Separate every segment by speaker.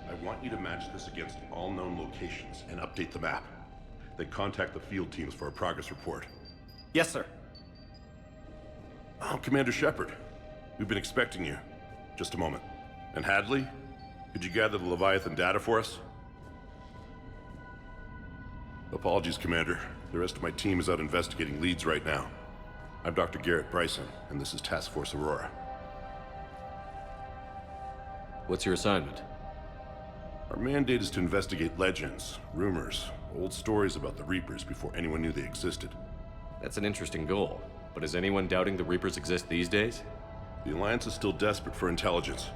Speaker 1: I want you to match this against all known locations and update the map. Then contact the field teams for a progress report.
Speaker 2: Yes, sir.
Speaker 1: Oh, Commander Shepard. We've been expecting you. Just a moment. And Hadley, could you gather the Leviathan data for us? Apologies, Commander. The rest of my team is out investigating leads right now. I'm Dr. Garrett Bryson, and this is Task Force Aurora.
Speaker 3: What's your assignment?
Speaker 1: Our mandate is to investigate legends, rumors, old stories about the Reapers before anyone knew they existed.
Speaker 3: That's an interesting goal, but is anyone doubting the Reapers exist these days?
Speaker 1: The Alliance is still desperate for intelligence.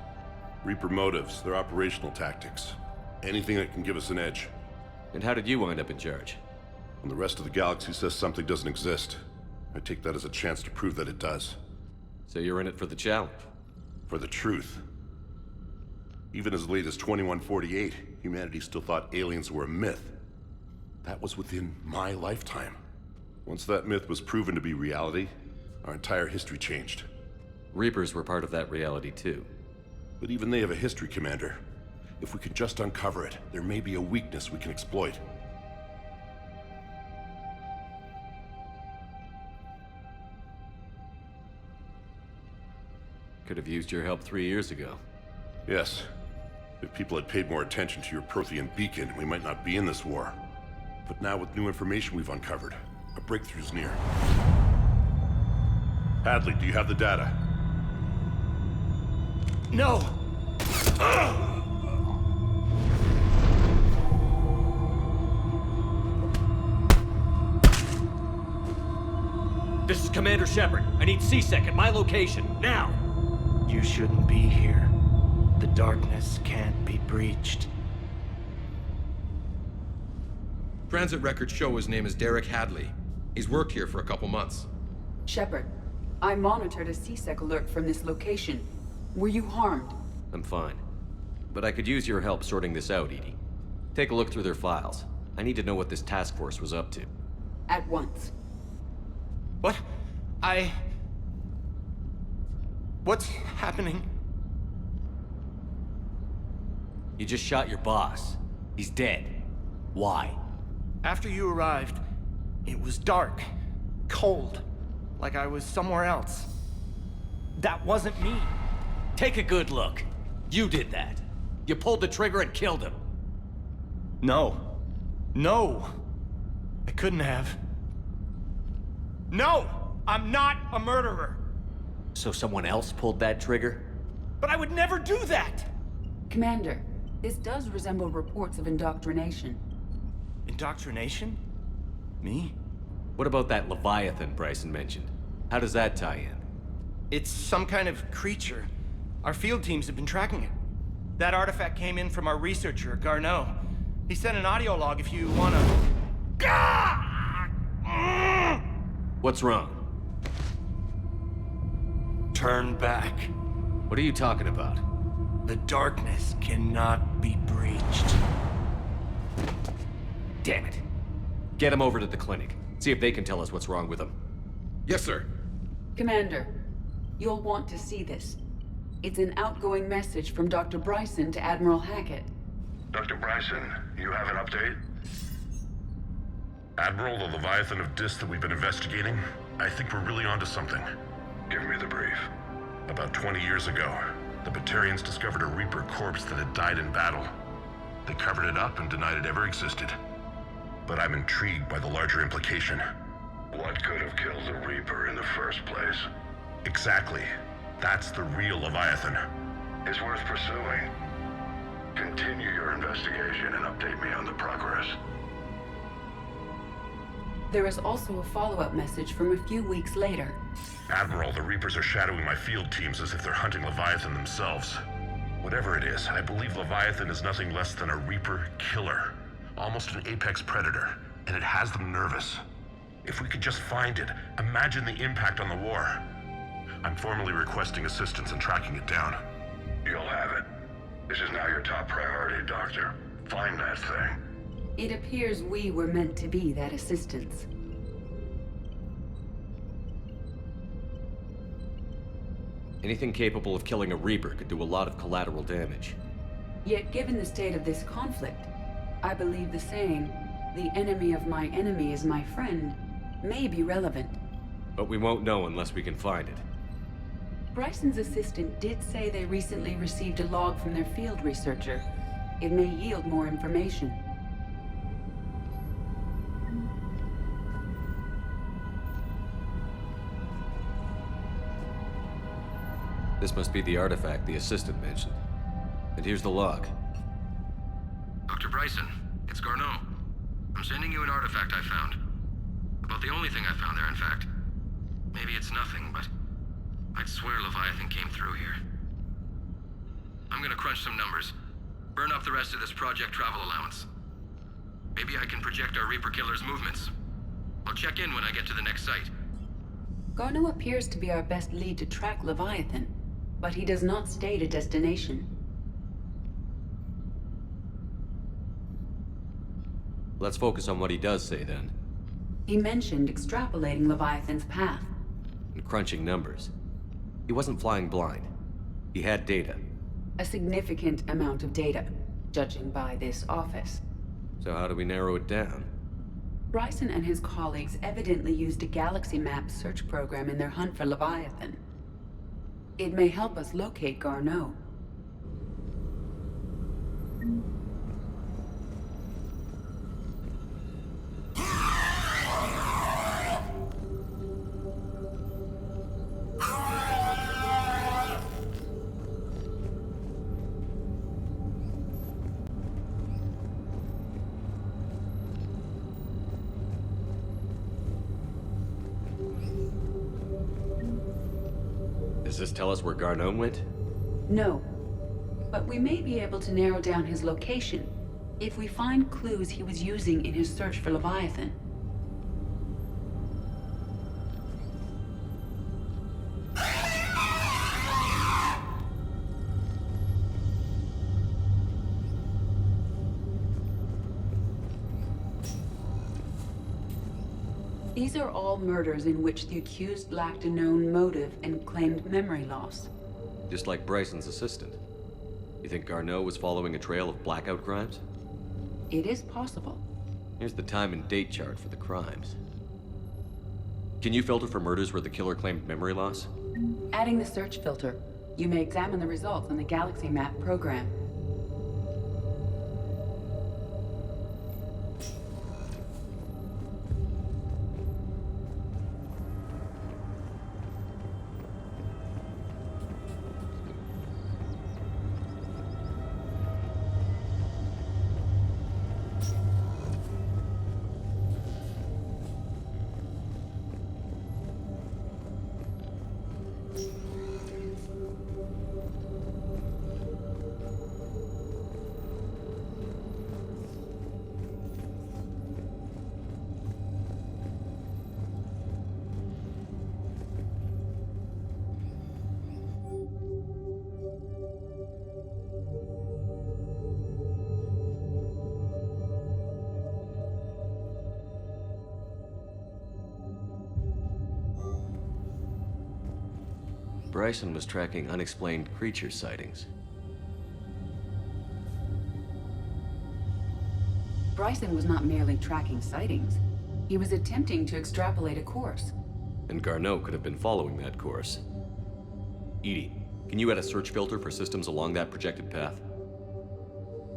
Speaker 1: Reaper motives, their operational tactics. Anything that can give us an edge.
Speaker 3: And how did you wind up in charge?
Speaker 1: When the rest of the galaxy says something doesn't exist, I take that as a chance to prove that it does.
Speaker 3: So you're in it for the challenge?
Speaker 1: For the truth. Even as late as 2148, humanity still thought aliens were a myth. That was within my lifetime. Once that myth was proven to be reality, our entire history changed.
Speaker 3: Reapers were part of that reality too.
Speaker 1: But even they have a history, Commander. If we can just uncover it, there may be a weakness we can exploit.
Speaker 3: Could have used your help 3 years ago.
Speaker 1: Yes. If people had paid more attention to your Prothean beacon, we might not be in this war. But now with new information we've uncovered, a breakthrough's near. Hadley, do you have the data?
Speaker 2: No!
Speaker 3: This is Commander Shepard. I need C-Sec at my location, now!
Speaker 2: You shouldn't be here. The darkness can't be breached.
Speaker 4: Transit records show his name is Derek Hadley. He's worked here for a couple months.
Speaker 5: Shepard, I monitored a C-Sec alert from this location. Were you harmed?
Speaker 3: I'm fine. But I could use your help sorting this out, Edie. Take a look through their files. I need to know what this task force was up to.
Speaker 5: At once.
Speaker 2: What? What's happening?
Speaker 3: You just shot your boss. He's dead. Why?
Speaker 2: After you arrived, it was dark, cold, like I was somewhere else. That wasn't me.
Speaker 3: Take a good look. You did that. You pulled the trigger and killed him.
Speaker 2: No. No. I couldn't have. No! I'm not a murderer.
Speaker 3: So someone else pulled that trigger?
Speaker 2: But I would never do that!
Speaker 5: Commander, this does resemble reports of indoctrination.
Speaker 2: Indoctrination? Me?
Speaker 3: What about that Leviathan Bryson mentioned? How does that tie in?
Speaker 2: It's some kind of creature. Our field teams have been tracking it. That artifact came in from our researcher, Garneau. He sent an audio log if you wanna...
Speaker 3: What's wrong?
Speaker 2: Turn back.
Speaker 3: What are you talking about?
Speaker 2: The darkness cannot be breached.
Speaker 3: Damn it. Get him over to the clinic. See if they can tell us what's wrong with him.
Speaker 4: Yes, sir.
Speaker 5: Commander, you'll want to see this. It's an outgoing message from Dr. Bryson to Admiral Hackett.
Speaker 1: Dr. Bryson, you have an update? Admiral, the Leviathan of Dis that we've been investigating, I think we're really onto something. Give me the brief. About 20 years ago, the Batarians discovered a Reaper corpse that had died in battle. They covered it up and denied it ever existed. But I'm intrigued by the larger implication. What could have killed the Reaper in the first place? Exactly. That's the real Leviathan. It's worth pursuing. Continue your investigation and update me on the progress.
Speaker 5: There is also a follow-up message from a few weeks later.
Speaker 1: Admiral, the Reapers are shadowing my field teams as if they're hunting Leviathan themselves. Whatever it is, I believe Leviathan is nothing less than a Reaper killer. Almost an apex predator, and it has them nervous. If we could just find it, imagine the impact on the war. I'm formally requesting assistance in tracking it down. You'll have it. This is now your top priority, Doctor. Find that thing.
Speaker 5: It appears we were meant to be that assistance.
Speaker 3: Anything capable of killing a Reaper could do a lot of collateral damage.
Speaker 5: Yet given the state of this conflict, I believe the saying, "The enemy of my enemy is my friend," may be relevant.
Speaker 3: But we won't know unless we can find it.
Speaker 5: Bryson's assistant did say they recently received a log from their field researcher. It may yield more information.
Speaker 3: This must be the artifact the assistant mentioned. And here's the log.
Speaker 4: Dr. Bryson, it's Garneau. I'm sending you an artifact I found. About the only thing I found there, in fact. Maybe it's nothing, but I'd swear Leviathan came through here. I'm gonna crunch some numbers. Burn up the rest of this project travel allowance. Maybe I can project our Reaper killer's movements. I'll check in when I get to the next site.
Speaker 5: Garneau appears to be our best lead to track Leviathan, but he does not state a destination.
Speaker 3: Let's focus on what he does say then.
Speaker 5: He mentioned extrapolating Leviathan's path.
Speaker 3: And crunching numbers. He wasn't flying blind. He had data.
Speaker 5: A significant amount of data, judging by this office.
Speaker 3: So how do we narrow it down?
Speaker 5: Bryson and his colleagues evidently used a galaxy map search program in their hunt for Leviathan. It may help us locate Garneau.
Speaker 3: Does this tell us where Garneau went?
Speaker 5: No, but we may be able to narrow down his location if we find clues he was using in his search for Leviathan. These are all murders in which the accused lacked a known motive and claimed memory loss.
Speaker 3: Just like Bryson's assistant. You think Garneau was following a trail of blackout crimes?
Speaker 5: It is possible.
Speaker 3: Here's the time and date chart for the crimes. Can you filter for murders where the killer claimed memory loss?
Speaker 5: Adding the search filter, you may examine the results on the Galaxy Map program.
Speaker 3: Bryson was tracking unexplained creature sightings.
Speaker 5: Bryson was not merely tracking sightings. He was attempting to extrapolate a course.
Speaker 3: And Garneau could have been following that course. Edie, can you add a search filter for systems along that projected path?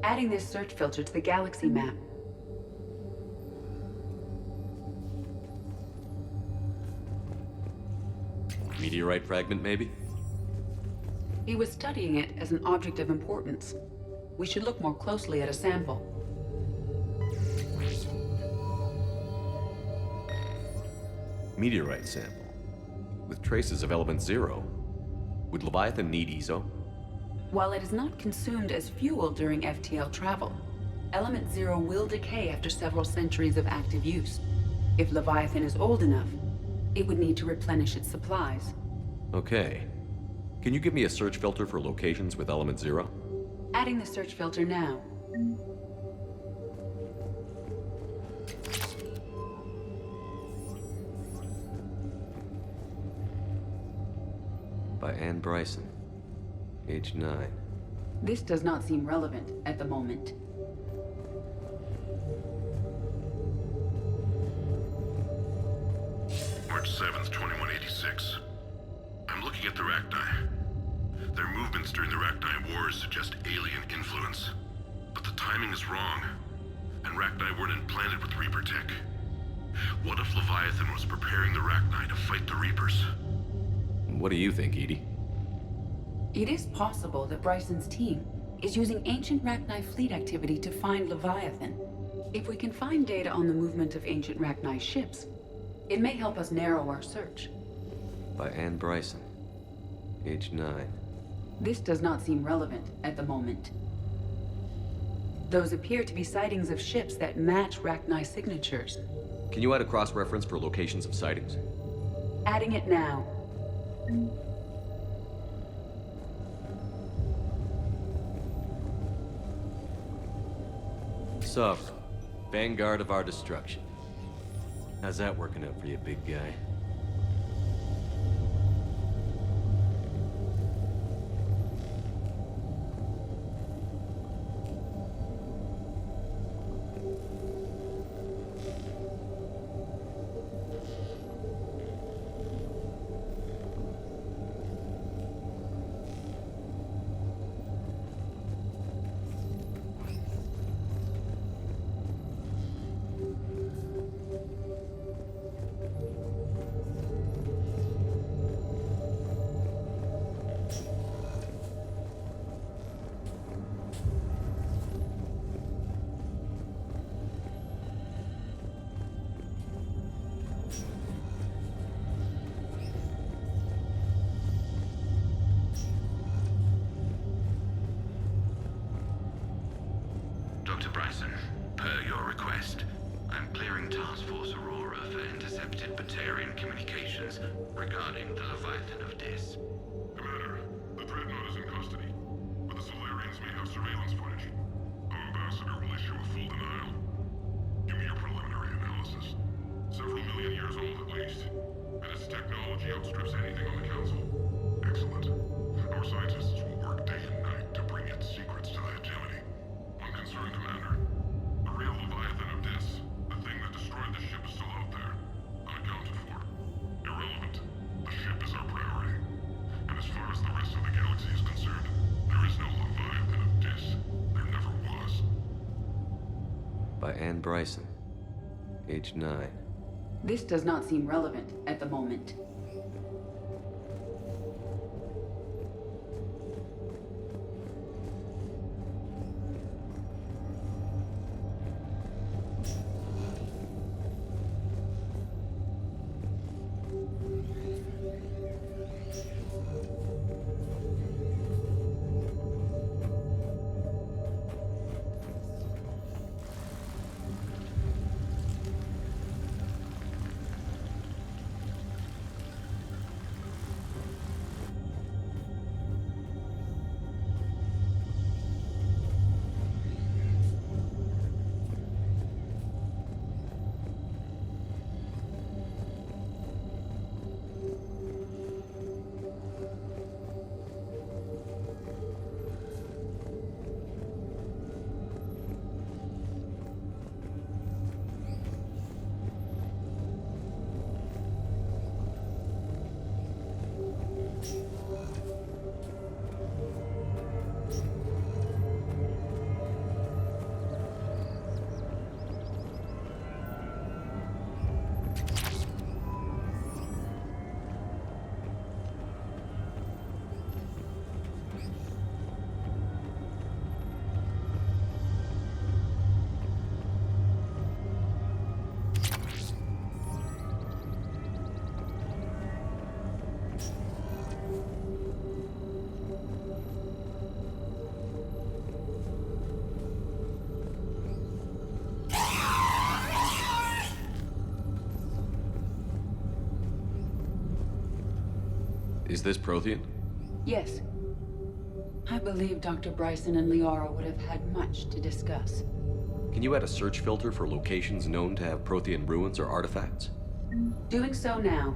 Speaker 5: Adding this search filter to the Galaxy Map.
Speaker 3: Meteorite fragment, maybe?
Speaker 5: He was studying it as an object of importance. We should look more closely at a sample.
Speaker 3: Meteorite sample. With traces of element 0. Would Leviathan need EZO?
Speaker 5: While it is not consumed as fuel during FTL travel, element 0 will decay after several centuries of active use. If Leviathan is old enough, it would need to replenish its supplies.
Speaker 3: Okay. Can you give me a search filter for locations with element 0?
Speaker 5: Adding the search filter now.
Speaker 3: By Anne Bryson. Age 9.
Speaker 5: This does not seem relevant at the moment.
Speaker 1: March 7th, 2186. I'm looking at the Rachni. Their movements during the Rachni Wars suggest alien influence. But the timing is wrong, and Rachni weren't implanted with Reaper tech. What if Leviathan was preparing the Rachni to fight the Reapers?
Speaker 3: What do you think, Edie?
Speaker 5: It is possible that Bryson's team is using ancient Rachni fleet activity to find Leviathan. If we can find data on the movement of ancient Rachni ships, it may help us narrow our search.
Speaker 3: By Anne Bryson. Age 9.
Speaker 5: This does not seem relevant at the moment. Those appear to be sightings of ships that match Rachni signatures.
Speaker 3: Can you add a cross-reference for locations of sightings?
Speaker 5: Adding it now.
Speaker 3: Sovereign. Vanguard of our destruction. How's that working out for you, big guy?
Speaker 4: Dr. Bryson, per your request, I'm clearing Task Force Aurora for intercepted Batarian communications regarding the Leviathan of Dis.
Speaker 1: Commander, the Dreadnought is in custody, but the Solarians may have surveillance footage. Our ambassador will issue a full denial. Give me your preliminary analysis. Several million years old at least, and its technology outstrips anything on the Council. Excellent. Our scientists will work day and night to bring its secrets to the hegemony. One concern, Commander. The real Leviathan of Dis, the thing that destroyed the ship, is still out there. Unaccounted for. Irrelevant. The ship is our priority. And as far as the rest of the galaxy is concerned, there is no Leviathan of Dis. There never was.
Speaker 3: By Anne Bryson. Age 9.
Speaker 5: This does not seem relevant at the moment.
Speaker 3: Is this Prothean?
Speaker 5: Yes. I believe Dr. Bryson and Liara would have had much to discuss.
Speaker 3: Can you add a search filter for locations known to have Prothean ruins or artifacts?
Speaker 5: Doing so now.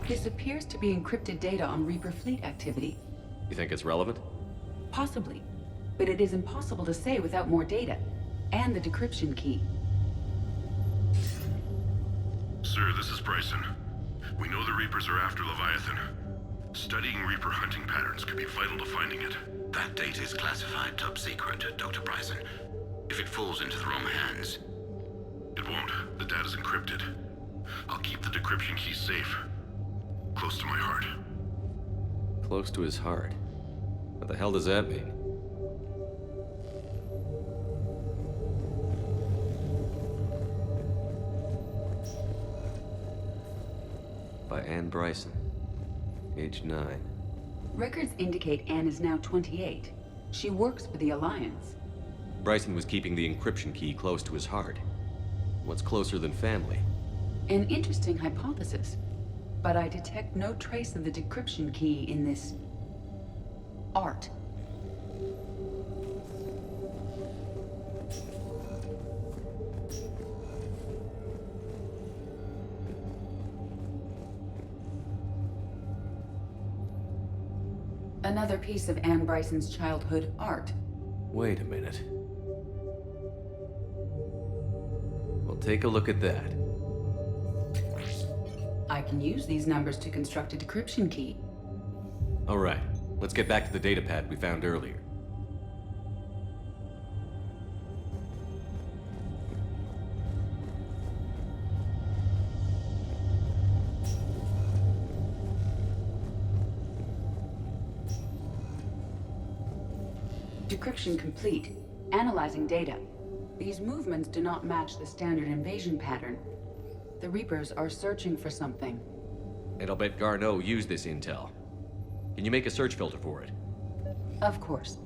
Speaker 5: This appears to be encrypted data on Reaper fleet activity.
Speaker 3: You think it's relevant?
Speaker 5: Possibly. But it is impossible to say without more data. And the decryption key.
Speaker 1: Sir, this is Bryson. We know the Reapers are after Leviathan. Studying Reaper hunting patterns could be vital to finding it.
Speaker 6: That data is classified top secret, Dr. Bryson. If it falls into the wrong hands...
Speaker 1: It won't. The data's encrypted. I'll keep the decryption key safe. Close to my heart.
Speaker 3: Close to his heart. What the hell does that mean? By Anne Bryson. Age 9.
Speaker 5: Records indicate Anne is now 28. She works for the Alliance.
Speaker 3: Bryson was keeping the encryption key close to his heart. What's closer than family?
Speaker 5: An interesting hypothesis. But I detect no trace of the decryption key in this... art. Another piece of Anne Bryson's childhood art.
Speaker 3: Wait a minute. Well, take a look at that.
Speaker 5: I can use these numbers to construct a decryption key.
Speaker 3: All right, let's get back to the datapad we found earlier.
Speaker 5: Decryption complete. Analyzing data. These movements do not match the standard invasion pattern. The Reapers are searching for something.
Speaker 3: And I'll bet Garneau used this intel. Can you make a search filter for it?
Speaker 5: Of course.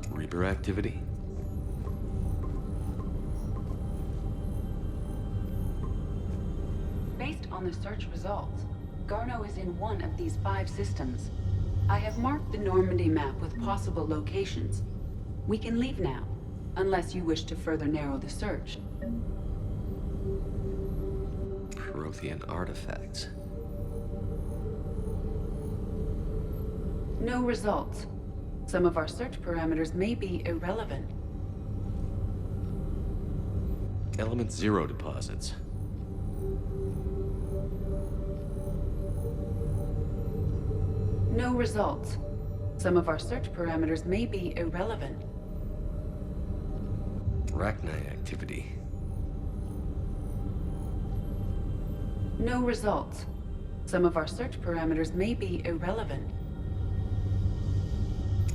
Speaker 3: Reaper activity?
Speaker 5: Based on the search results, Garneau is in one of these 5 systems. I have marked the Normandy map with possible locations. We can leave now, unless you wish to further narrow the search.
Speaker 3: Prothean artifacts.
Speaker 5: No results. Some of our search parameters may be irrelevant.
Speaker 3: Element 0 deposits.
Speaker 5: No results. Some of our search parameters may be irrelevant.
Speaker 3: Arachnite activity.
Speaker 5: No results. Some of our search parameters may be irrelevant.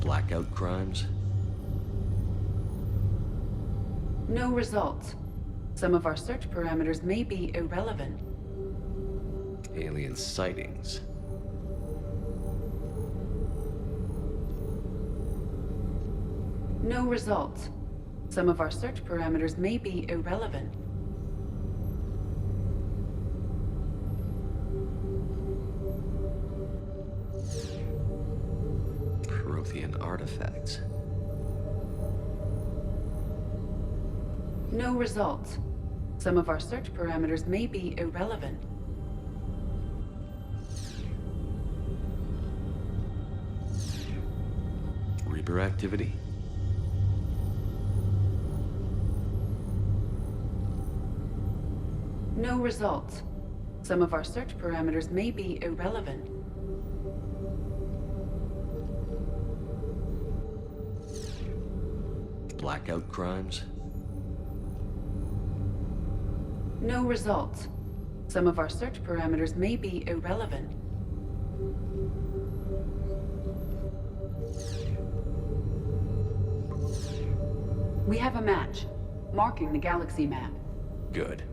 Speaker 3: Blackout crimes.
Speaker 5: No results. Some of our search parameters may be irrelevant.
Speaker 3: Alien sightings.
Speaker 5: No results. Some of our search parameters may be irrelevant.
Speaker 3: Prothean artifacts.
Speaker 5: No results. Some of our search parameters may be irrelevant.
Speaker 3: Reaper activity?
Speaker 5: No results. Some of our search parameters may be irrelevant.
Speaker 3: Blackout crimes?
Speaker 5: No results. Some of our search parameters may be irrelevant. We have a match, marking the galaxy map.
Speaker 3: Good.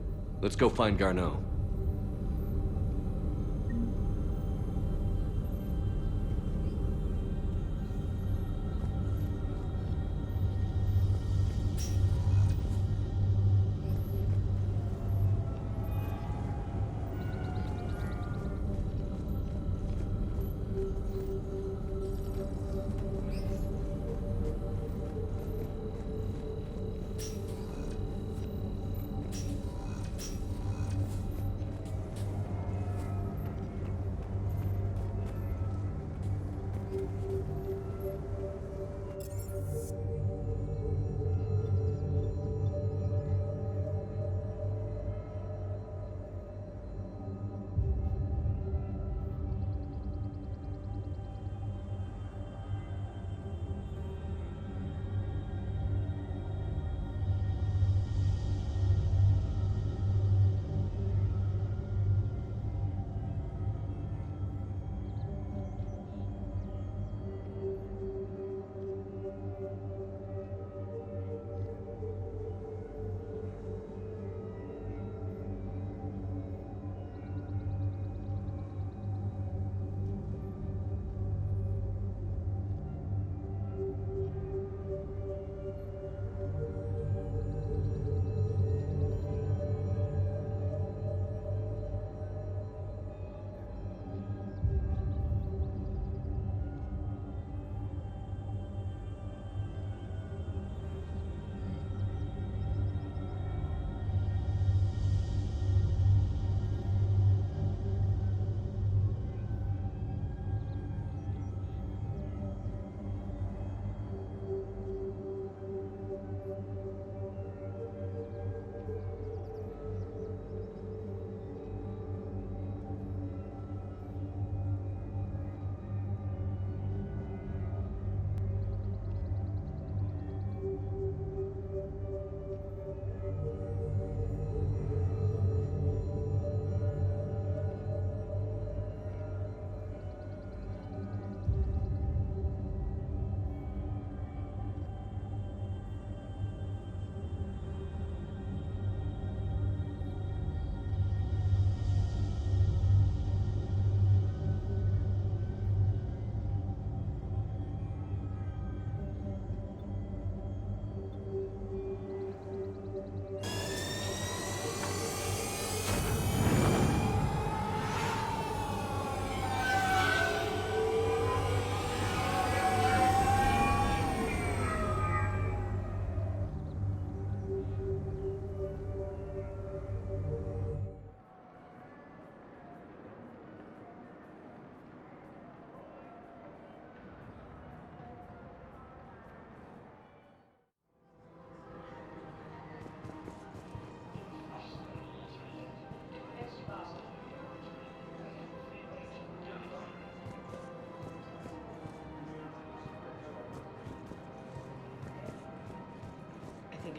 Speaker 3: Let's go find Garneau.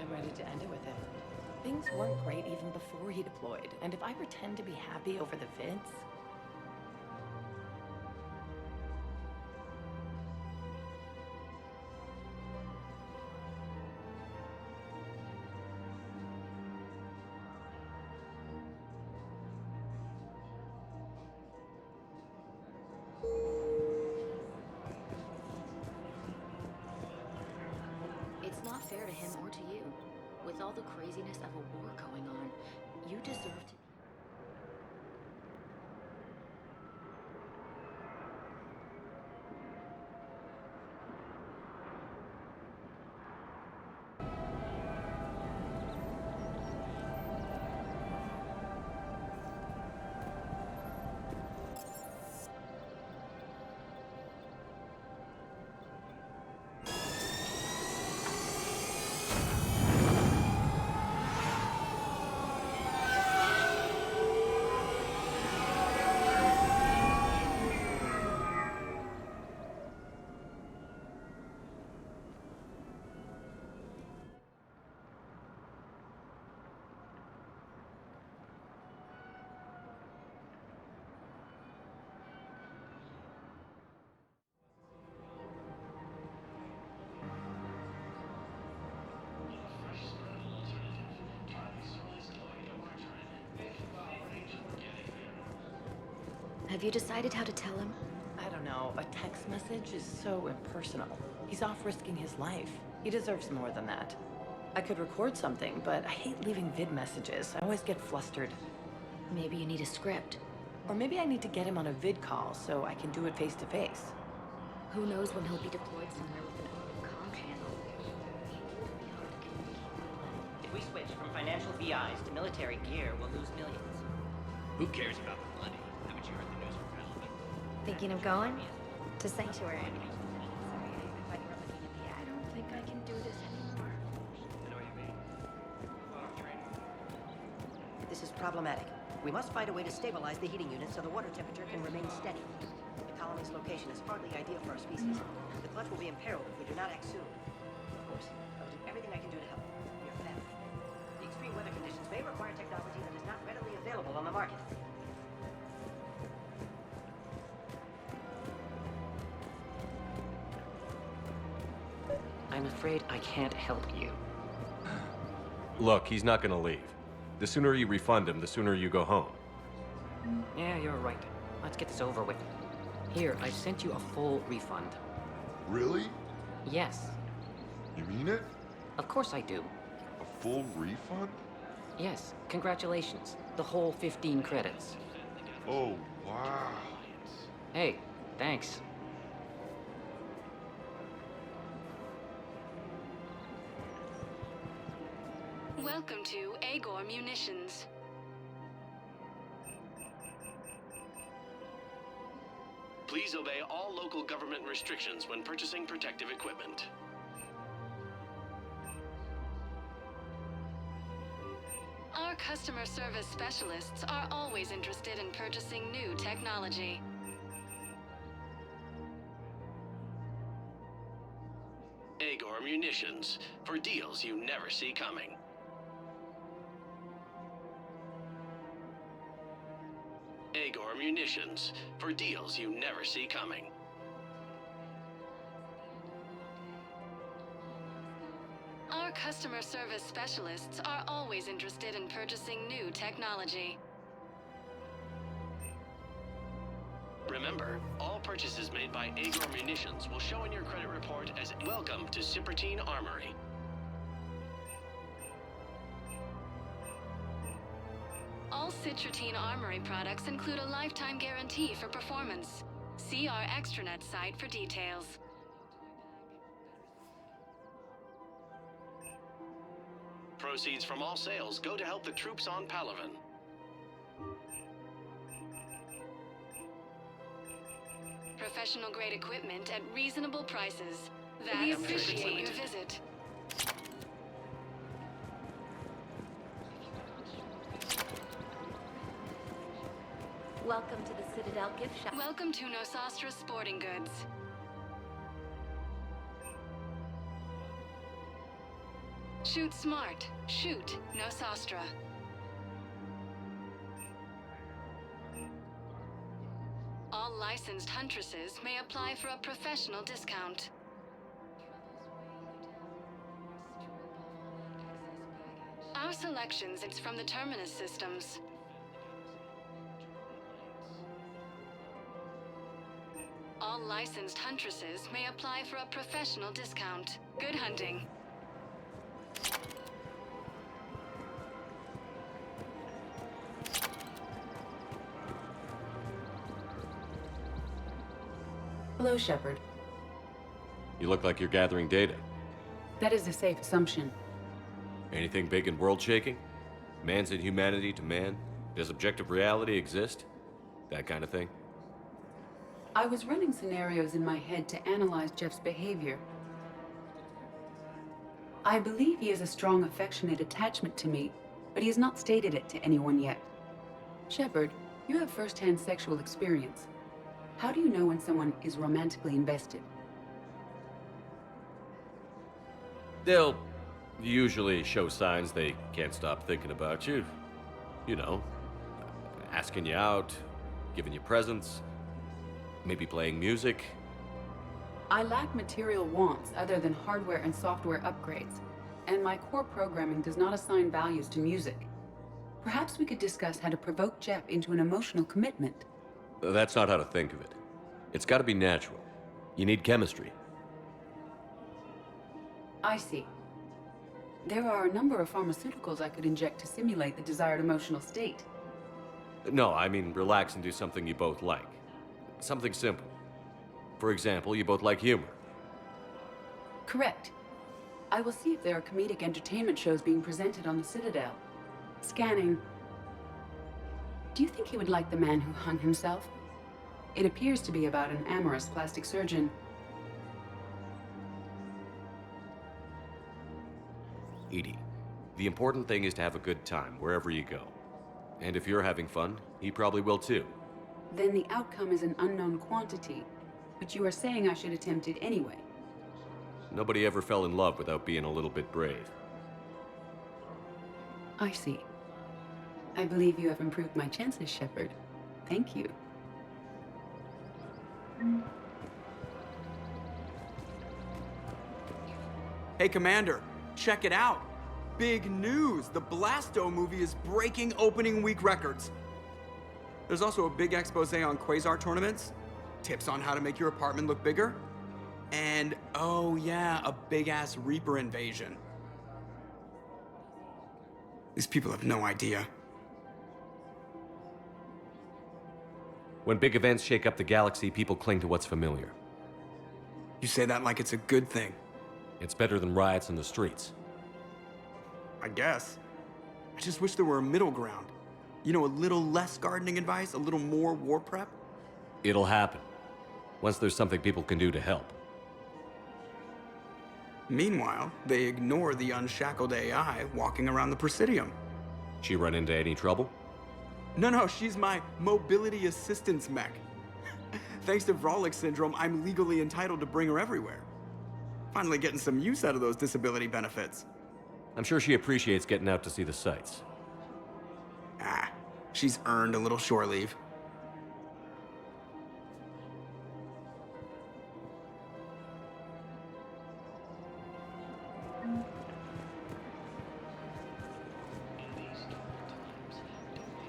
Speaker 7: I'm ready to end it with him. Things weren't great even before he deployed, and if I pretend to be happy over the vids...
Speaker 8: It's not fair to him or to you. With all the craziness of a war going on, you deserve to... Have you decided how to tell him?
Speaker 7: I don't know. A text message is so impersonal. He's off risking his life. He deserves more than that. I could record something, but I hate leaving vid messages. I always get flustered.
Speaker 8: Maybe you need a script.
Speaker 7: Or maybe I need to get him on a vid call so I can do it face to face.
Speaker 8: Who knows when he'll be deployed somewhere with an open comm channel.
Speaker 9: If we switch from financial VIs to military gear, we'll lose millions.
Speaker 10: Who cares about the money? Haven't you heard the news from Melanie?
Speaker 8: Thinking of going? To Sanctuary. Sorry, I thought you were looking at me. I don't think I can do this anymore.
Speaker 10: I know what you mean.
Speaker 11: This is problematic. We must find a way to stabilize the heating unit so the water temperature can remain steady. The colony's location is hardly ideal for our species. The clutch will be imperiled if we do not act soon. Of course, I will do everything I can do to help. Your family. The extreme weather conditions may require technology that is not readily available on the market.
Speaker 9: I'm afraid I can't help you.
Speaker 3: Look, he's not gonna leave. The sooner you refund him, the sooner you go home.
Speaker 9: Yeah, you're right. Let's get this over with. Here, I've sent you a full refund.
Speaker 12: Really?
Speaker 9: Yes,
Speaker 12: You mean it?
Speaker 9: of course I do.
Speaker 12: A full refund?
Speaker 9: Yes, congratulations. The whole 15 credits.
Speaker 12: Oh, wow.
Speaker 9: Hey, thanks.
Speaker 13: Welcome to Agor Munitions.
Speaker 10: Please obey all local government restrictions when purchasing protective equipment.
Speaker 13: Our customer service specialists are always interested in purchasing new technology.
Speaker 10: Agor Munitions, for deals you never see coming. Agor Munitions, for deals you never see coming.
Speaker 13: Our customer service specialists are always interested in purchasing new technology.
Speaker 10: Remember, all purchases made by Agor Munitions will show in your credit report as welcome to Citadel Armory.
Speaker 13: All Citadel Armory products include a lifetime guarantee for performance. See our extranet site for details.
Speaker 10: Proceeds from all sales go to help the troops on Palaven.
Speaker 13: Professional grade equipment at reasonable prices. We
Speaker 10: That's
Speaker 13: appreciate your
Speaker 10: limited.
Speaker 13: visit.
Speaker 8: Welcome to the Citadel gift shop.
Speaker 13: Welcome to Nosastra Sporting Goods. Shoot smart. Shoot Nosastra. All licensed huntresses may apply for a professional discount. Our selections is from the Terminus systems. All licensed huntresses may apply for a professional discount. Good hunting.
Speaker 5: Hello, Shepard.
Speaker 3: You look like you're gathering data.
Speaker 5: That is a safe assumption.
Speaker 3: Anything big and world-shaking? Man's inhumanity to man? Does objective reality exist? That kind of thing?
Speaker 5: I was running scenarios in my head to analyze Jeff's behavior. I believe he has a strong affectionate attachment to me, but he has not stated it to anyone yet. Shepard, you have first-hand sexual experience. How do you know when someone is romantically invested?
Speaker 3: They'll usually show signs they can't stop thinking about you. You know, asking you out, giving you presents, maybe playing music.
Speaker 5: I lack material wants other than hardware and software upgrades, and my core programming does not assign values to music. Perhaps we could discuss how to provoke Jeff into an emotional commitment.
Speaker 3: That's not how to think of it. It's gotta be natural. You need chemistry.
Speaker 5: I see. There are a number of pharmaceuticals I could inject to simulate the desired emotional state.
Speaker 3: No, I mean relax and do something you both like. Something simple. For example, you both like humor.
Speaker 5: Correct. I will see if there are comedic entertainment shows being presented on the Citadel. Scanning. Do you think he would like The Man Who Hung Himself? It appears to be about an amorous plastic surgeon.
Speaker 3: Edie, the important thing is to have a good time wherever you go. And if you're having fun, he probably will too.
Speaker 5: Then the outcome is an unknown quantity. But you are saying I should attempt it anyway.
Speaker 3: Nobody ever fell in love without being a little bit brave.
Speaker 5: I see. I believe you have improved my chances, Shepard. Thank you.
Speaker 14: Hey, Commander, check it out. Big news! The Blasto movie is breaking opening week records. There's also a big expose on Quasar tournaments, tips on how to make your apartment look bigger, and, oh yeah, a big-ass Reaper invasion. These people have no idea.
Speaker 3: When big events shake up the galaxy, people cling to what's familiar.
Speaker 14: You say that like it's a good thing.
Speaker 3: It's better than riots in the streets.
Speaker 14: I guess. I just wish there were a middle ground. You know, a little less gardening advice, a little more war prep.
Speaker 3: It'll happen. Once there's something people can do to help.
Speaker 14: Meanwhile, they ignore the unshackled AI walking around the Presidium.
Speaker 3: She run into any trouble?
Speaker 14: No, she's my mobility assistance mech. Thanks to Vrolic syndrome, I'm legally entitled to bring her everywhere. Finally getting some use out of those disability benefits.
Speaker 3: I'm sure she appreciates getting out to see the sights.
Speaker 14: Ah, she's earned a little shore leave.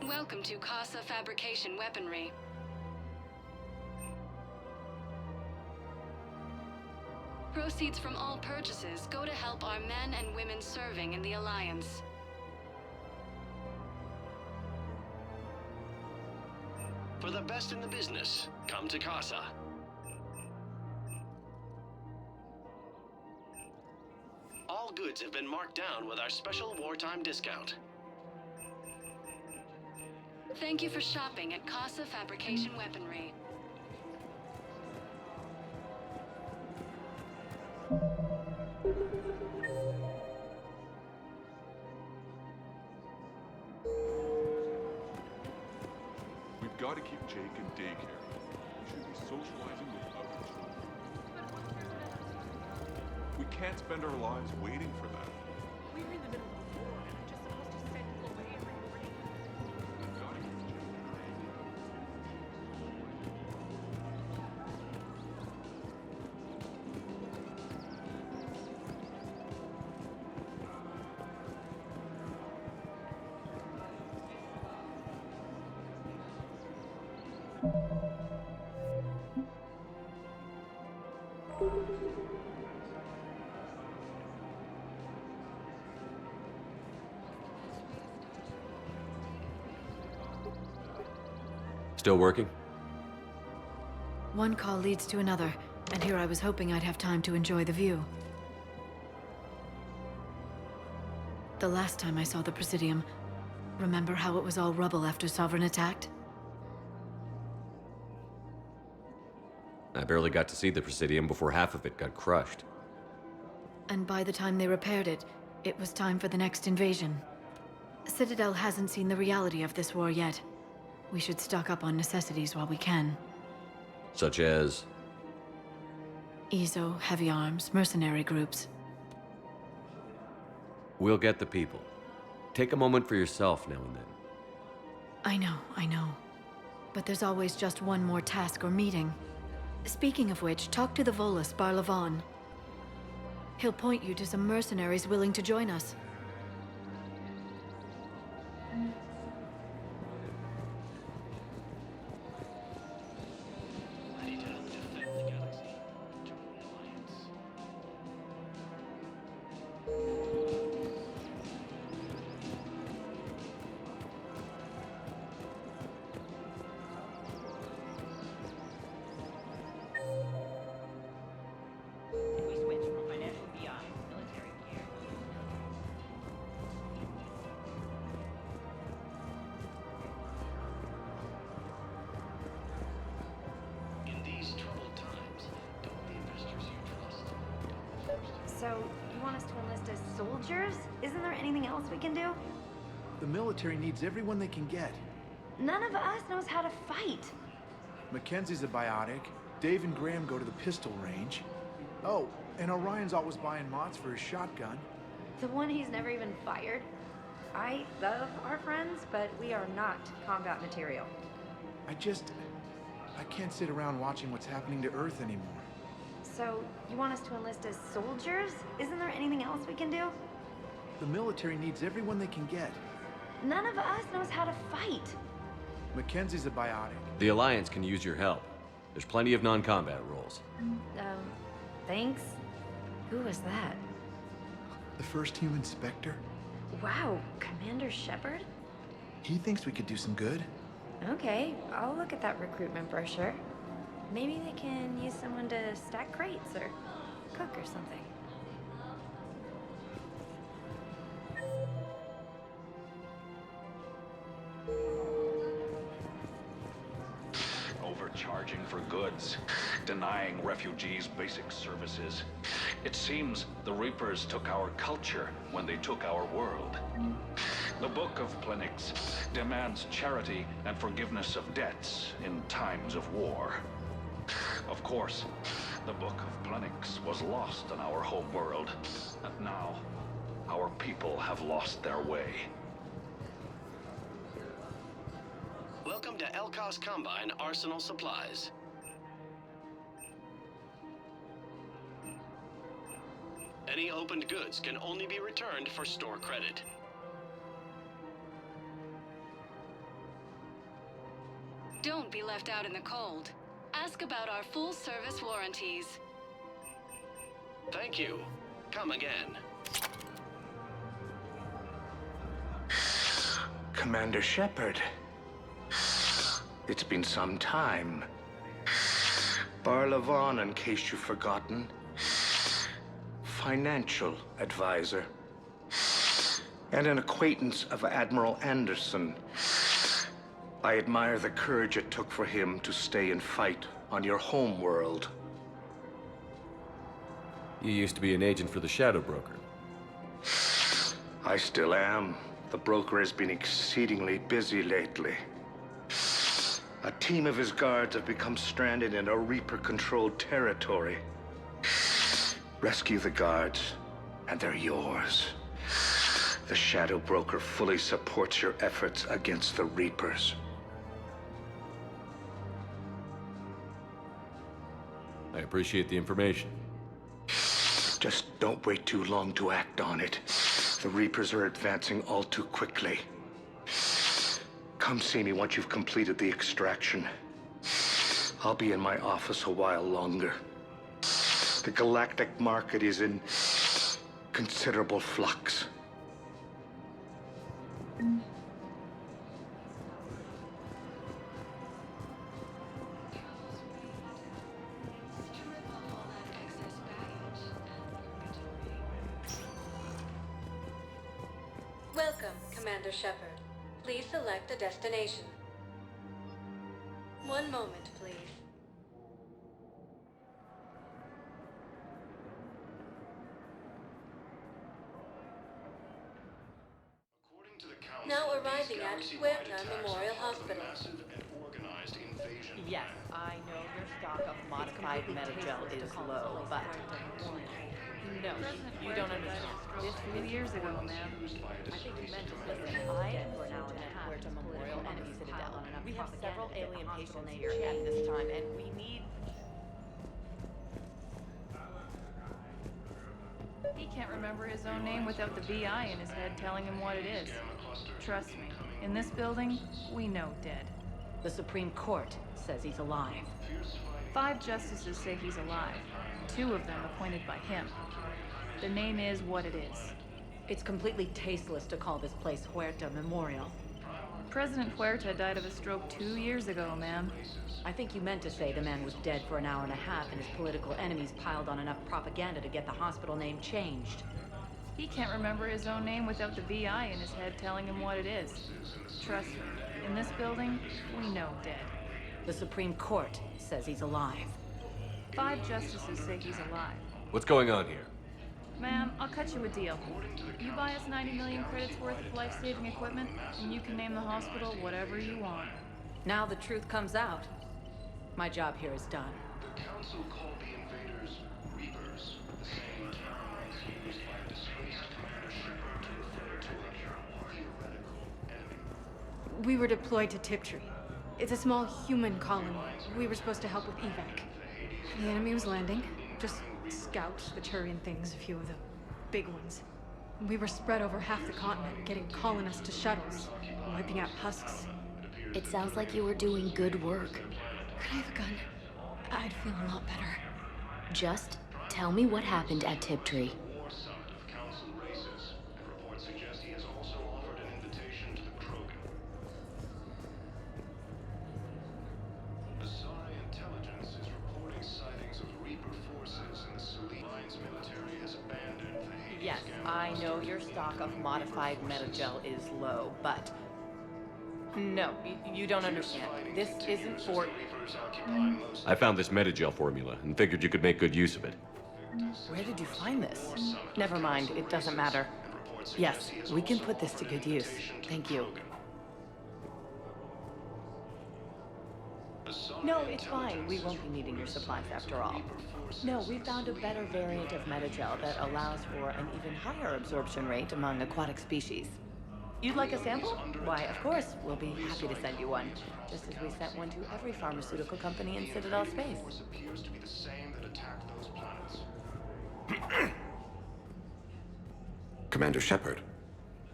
Speaker 13: Welcome to Casa Fabrication Weaponry. Proceeds from all purchases go to help our men and women serving in the Alliance.
Speaker 10: For the best in the business, come to Casa. All goods have been marked down with our special wartime discount.
Speaker 13: Thank you for shopping at Casa Fabrication Weaponry.
Speaker 12: We've got to keep Jake in daycare. We should be socializing without control. We can't spend our lives waiting for that.
Speaker 15: We were in the middle of a war, and I'm just supposed to send you away every morning.
Speaker 12: We've got to keep Jake in daycare.
Speaker 3: Still working?
Speaker 7: One call leads to another, and here I was hoping I'd have time to enjoy the view. The last time I saw the Presidium, remember how it was all rubble after Sovereign attacked?
Speaker 3: I barely got to see the Presidium before half of it got crushed.
Speaker 7: And by the time they repaired it, it was time for the next invasion. Citadel hasn't seen the reality of this war yet. We should stock up on necessities while we can.
Speaker 3: Such as?
Speaker 7: EZO, heavy arms, mercenary groups.
Speaker 3: We'll get the people. Take a moment for yourself now and then.
Speaker 7: I know. But there's always just one more task or meeting. Speaking of which, talk to the Volus, Barlavon. He'll point you to some mercenaries willing to join us.
Speaker 8: So, you want us to enlist as soldiers? Isn't there anything else we can do?
Speaker 16: The military needs everyone they can get.
Speaker 8: None of us knows how to fight.
Speaker 16: Mackenzie's a biotic. Dave and Graham go to the pistol range. Oh, and Orion's always buying mods for his shotgun.
Speaker 8: The one he's never even fired? I love our friends, but we are not combat material.
Speaker 16: I can't sit around watching what's happening to Earth anymore.
Speaker 8: So, you want us to enlist as soldiers? Isn't there anything else we can do?
Speaker 16: The military needs everyone they can get.
Speaker 8: None of us knows how to fight.
Speaker 16: Mackenzie's a biotic.
Speaker 3: The Alliance can use your help. There's plenty of non-combat roles.
Speaker 8: Thanks? Who was that?
Speaker 16: The first human Spectre?
Speaker 8: Wow, Commander Shepard?
Speaker 16: He thinks we could do some good.
Speaker 8: Okay, I'll look at that recruitment brochure. Maybe they can use someone to stack crates or cook or something.
Speaker 17: Overcharging for goods, denying refugees basic services. It seems the Reapers took our culture when they took our world. The Book of Plenix demands charity and forgiveness of debts in times of war. Of course, the Book of Plenix was lost in our home world, and now our people have lost their way.
Speaker 10: Welcome to Elkos Combine Arsenal Supplies. Any opened goods can only be returned for store credit.
Speaker 13: Don't be left out in the cold. Ask about our full-service warranties.
Speaker 10: Thank you. Come again.
Speaker 18: Commander Shepard. It's been some time. Bar Levon, in case you've forgotten. Financial advisor. And an acquaintance of Admiral Anderson. I admire the courage it took for him to stay and fight on your home world.
Speaker 3: You used to be an agent for the Shadow Broker.
Speaker 18: I still am. The broker has been exceedingly busy lately. A team of his guards have become stranded in a Reaper-controlled territory. Rescue the guards, and they're yours. The Shadow Broker fully supports your efforts against the Reapers.
Speaker 3: I appreciate the information.
Speaker 18: Just don't wait too long to act on it. The Reapers are advancing all too quickly. Come see me once you've completed the extraction. I'll be in my office a while longer. The galactic market is in considerable flux.
Speaker 7: Welcome, Commander Shepard. Please select a destination. One moment, please. Now arriving at Huerta Memorial Hospital.
Speaker 19: Yes, I know your stock of modified metagel is low, but no, you don't understand. This 2 years ago, ma'am. I think you meant to listen. I am for now at Huerta Memorial and Citadel. We have several alien patients here at this time, and we need.
Speaker 15: He can't remember his own name without the VI in his head telling him what it is. Trust me, in this building, we know dead.
Speaker 19: The Supreme Court says he's alive.
Speaker 15: 5 justices say he's alive. 2 of them appointed by him. The name is what it is.
Speaker 19: It's completely tasteless to call this place Huerta Memorial.
Speaker 15: President Huerta died of a stroke 2 years ago, ma'am.
Speaker 19: I think you meant to say the man was dead for an hour and a half and his political enemies piled on enough propaganda to get the hospital name changed.
Speaker 15: He can't remember his own name without the VI in his head telling him what it is. Trust me, in this building, we know dead.
Speaker 19: The Supreme Court says he's alive.
Speaker 15: 5 justices say he's alive.
Speaker 3: What's going on here?
Speaker 15: Ma'am, I'll cut you a deal. You buy us 90 million credits worth of life-saving equipment, and you can name the hospital whatever you want.
Speaker 19: Now the truth comes out. My job here is done.
Speaker 10: The Council called the invaders Reapers, the same term as used by disgraced Commander Shepard to refer to a theoretical enemy.
Speaker 20: We were deployed to Tiptree. It's a small human colony. We were supposed to help with evac. The enemy was landing. Just scouts, the Turian things, a few of the big ones. We were spread over half the continent, getting colonists to shuttles, wiping out husks.
Speaker 7: It sounds like you were doing good work.
Speaker 20: Could I have a gun? I'd feel a lot better.
Speaker 7: Just tell me what happened at Tiptree.
Speaker 10: War summit of Council races, and reports suggest he has also offered an invitation to the Krogan. Asari intelligence is reporting sightings of Reaper forces in the Alliance military has abandoned the Hades
Speaker 19: Yes, I know your stock of modified metagel is low, but... No, you don't understand. This isn't for...
Speaker 3: I found this metagel formula and figured you could make good use of it.
Speaker 19: Where did you find this? Never mind, it doesn't matter. Yes, we can put this to good use. Thank you. No, it's fine. We won't be needing your supplies after all. No, we found a better variant of metagel that allows for an even higher absorption rate among aquatic species. You'd like a sample? Why, of course, we'll be happy to send you one. Just as we sent one to every pharmaceutical company in Citadel space.
Speaker 10: Appears to be the same that attacked those planets.
Speaker 21: Commander Shepard,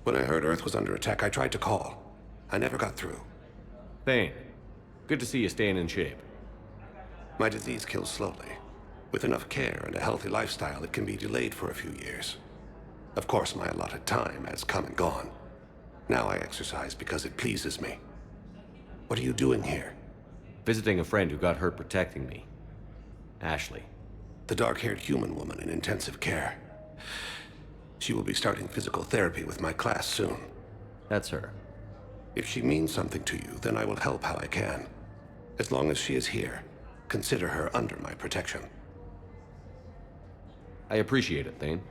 Speaker 21: when I heard Earth was under attack, I tried to call. I never got through.
Speaker 3: Thane, good to see you staying in shape.
Speaker 21: My disease kills slowly. With enough care and a healthy lifestyle, it can be delayed for a few years. Of course, my allotted time has come and gone. Now I exercise because it pleases me. What are you doing here?
Speaker 3: Visiting a friend who got hurt protecting me. Ashley.
Speaker 21: The dark-haired human woman in intensive care. She will be starting physical therapy with my class soon.
Speaker 3: That's her.
Speaker 21: If she means something to you, then I will help how I can. As long as she is here, consider her under my protection.
Speaker 3: I appreciate it, Thane.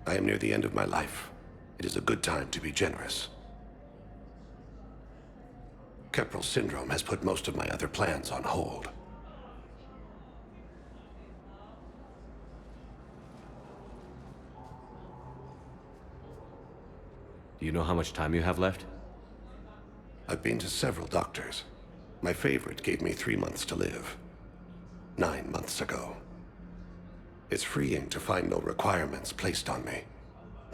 Speaker 21: I am near the end of my life. It is a good time to be generous. Keprel syndrome has put most of my other plans on hold.
Speaker 3: Do you know how much time you have left?
Speaker 21: I've been to several doctors. My favorite gave me 3 months to live. 9 months ago. It's freeing to find no requirements placed on me.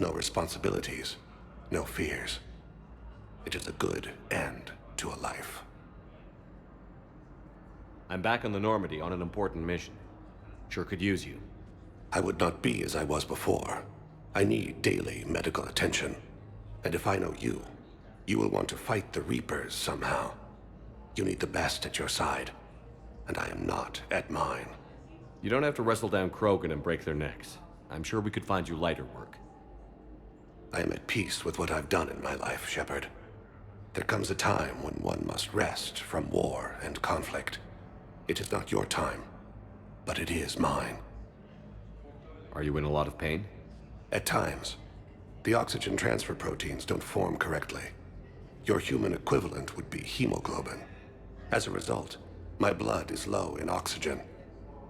Speaker 21: No responsibilities. No fears. It is a good end to a life.
Speaker 3: I'm back on the Normandy on an important mission. Sure could use you.
Speaker 21: I would not be as I was before. I need daily medical attention. And if I know you, you will want to fight the Reapers somehow. You need the best at your side. And I am not at mine.
Speaker 3: You don't have to wrestle down Krogan and break their necks. I'm sure we could find you lighter work.
Speaker 21: I am at peace with what I've done in my life, Shepard. There comes a time when one must rest from war and conflict. It is not your time, but it is mine.
Speaker 3: Are you in a lot of pain?
Speaker 21: At times. The oxygen transfer proteins don't form correctly. Your human equivalent would be hemoglobin. As a result, my blood is low in oxygen.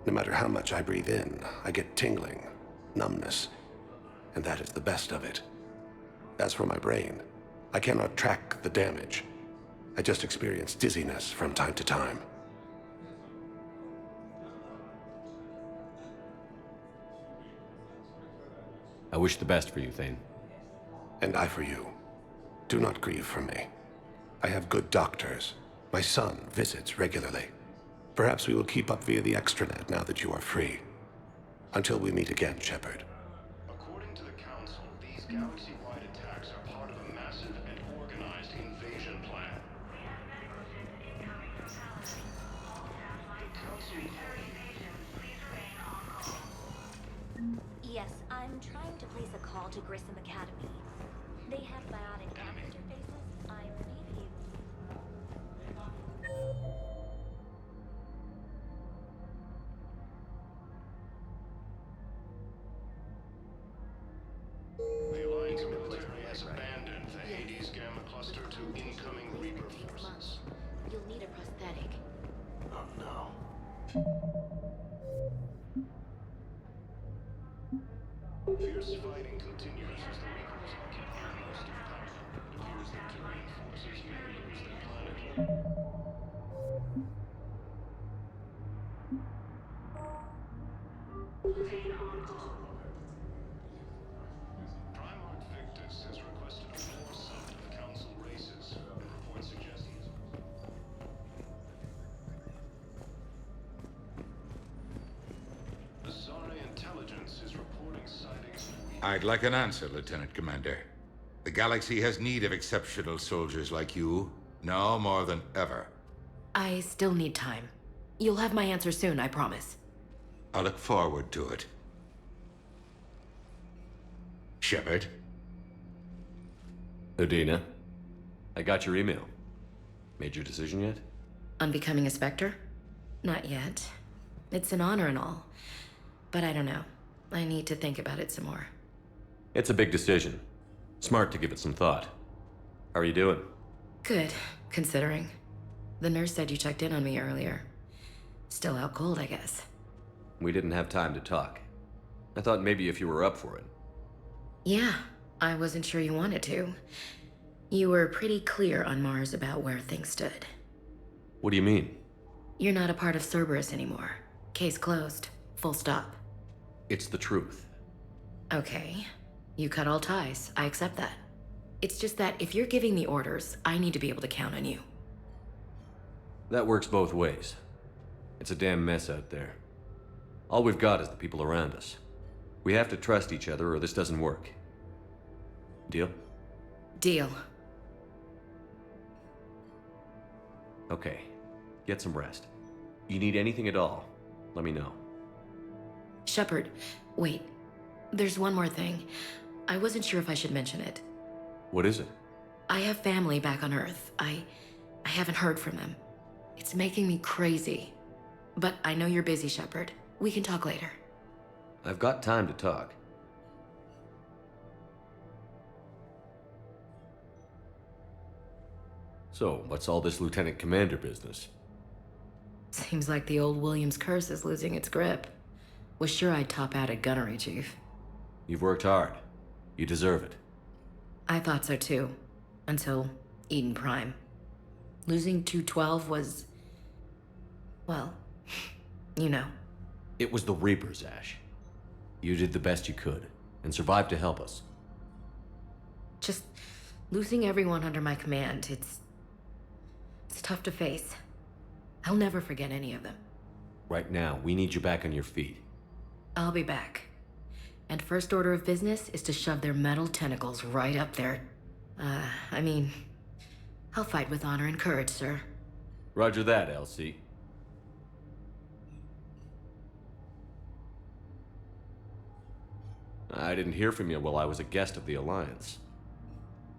Speaker 21: No matter how much I breathe in, I get tingling, numbness, and that is the best of it. As for my brain, I cannot track the damage. I just experience dizziness from time to time.
Speaker 3: I wish the best for you, Thane.
Speaker 21: And I for you. Do not grieve for me. I have good doctors. My son visits regularly. Perhaps we will keep up via the extranet now that you are free. Until we meet again, Shepard.
Speaker 10: According to the Council, these galaxy-wide attacks are part of a massive and organized invasion plan.
Speaker 22: Yes, I'm trying to place a call to Grissom Academy. They have biotic app interfaces. I believe you.
Speaker 10: The military has abandoned the Hades Gamma cluster to incoming Reaper forces.
Speaker 2: You'll need a prosthetic.
Speaker 10: Oh no. Fierce fighting continues as the Reapers occupy most of power. It appears that Turian forces may lose their planet. Primarch Victus has requested a foresight of Council races. The report suggests he is... The Zara intelligence is reporting sightings of...
Speaker 4: I'd like an answer, Lieutenant Commander. The galaxy has need of exceptional soldiers like you, now more than ever.
Speaker 2: I still need time. You'll have my answer soon, I promise.
Speaker 4: I look forward to it. Shepard?
Speaker 3: Udina, I got your email. Made your decision yet?
Speaker 2: On becoming a Spectre? Not yet. It's an honor and all. But I don't know. I need to think about it some more.
Speaker 3: It's a big decision. Smart to give it some thought. How are you doing?
Speaker 2: Good, considering. The nurse said you checked in on me earlier. Still out cold, I guess.
Speaker 3: We didn't have time to talk. I thought maybe if you were up for it.
Speaker 2: Yeah, I wasn't sure you wanted to. You were pretty clear on Mars about where things stood.
Speaker 3: What do you mean?
Speaker 2: You're not a part of Cerberus anymore. Case closed. Full stop.
Speaker 3: It's the truth.
Speaker 2: Okay. You cut all ties. I accept that. It's just that if you're giving the orders, I need to be able to count on you.
Speaker 3: That works both ways. It's a damn mess out there. All we've got is the people around us. We have to trust each other or this doesn't work. Deal?
Speaker 2: Deal.
Speaker 3: Okay. Get some rest. You need anything at all, let me know.
Speaker 2: Shepard, wait. There's one more thing. I wasn't sure if I should mention it.
Speaker 3: What is it?
Speaker 2: I have family back on Earth. I haven't heard from them. It's making me crazy. But I know you're busy, Shepard. We can talk later.
Speaker 3: I've got time to talk. So, what's all this Lieutenant Commander business?
Speaker 2: Seems like the old Williams curse is losing its grip. Was sure I'd top out at gunnery, Chief.
Speaker 3: You've worked hard. You deserve it.
Speaker 2: I thought so too. Until Eden Prime. Losing 212 was... well, you know.
Speaker 3: It was the Reapers, Ash. You did the best you could, and survived to help us.
Speaker 2: Just losing everyone under my command, it's tough to face. I'll never forget any of them.
Speaker 3: Right now, we need you back on your feet.
Speaker 2: I'll be back. And first order of business is to shove their metal tentacles right up there. I'll fight with honor and courage, sir.
Speaker 3: Roger that, LC. I didn't hear from you while I was a guest of the Alliance.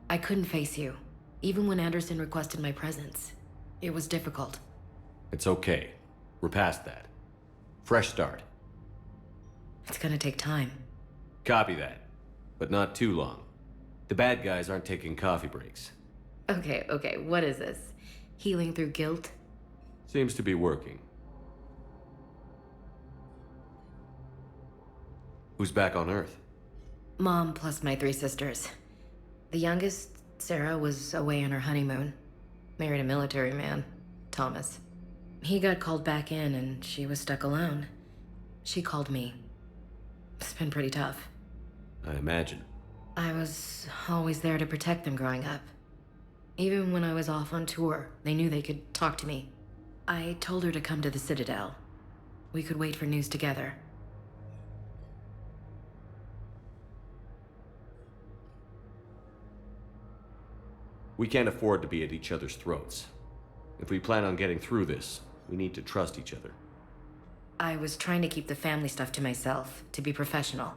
Speaker 2: I couldn't face you, even when Anderson requested my presence. It was difficult.
Speaker 3: It's okay. We're past that. Fresh start.
Speaker 2: It's gonna take time.
Speaker 3: Copy that. But not too long. The bad guys aren't taking coffee breaks.
Speaker 2: Okay, what is this? Healing through guilt?
Speaker 3: Seems to be working. Who's back on Earth?
Speaker 2: Mom plus my 3 sisters. The youngest, Sarah, was away on her honeymoon. Married a military man, Thomas. He got called back in and she was stuck alone. She called me. It's been pretty tough.
Speaker 3: I imagine.
Speaker 2: I was always there to protect them growing up. Even when I was off on tour, they knew they could talk to me. I told her to come to the Citadel. We could wait for news together.
Speaker 3: We can't afford to be at each other's throats. If we plan on getting through this, we need to trust each other.
Speaker 2: I was trying to keep the family stuff to myself, to be professional.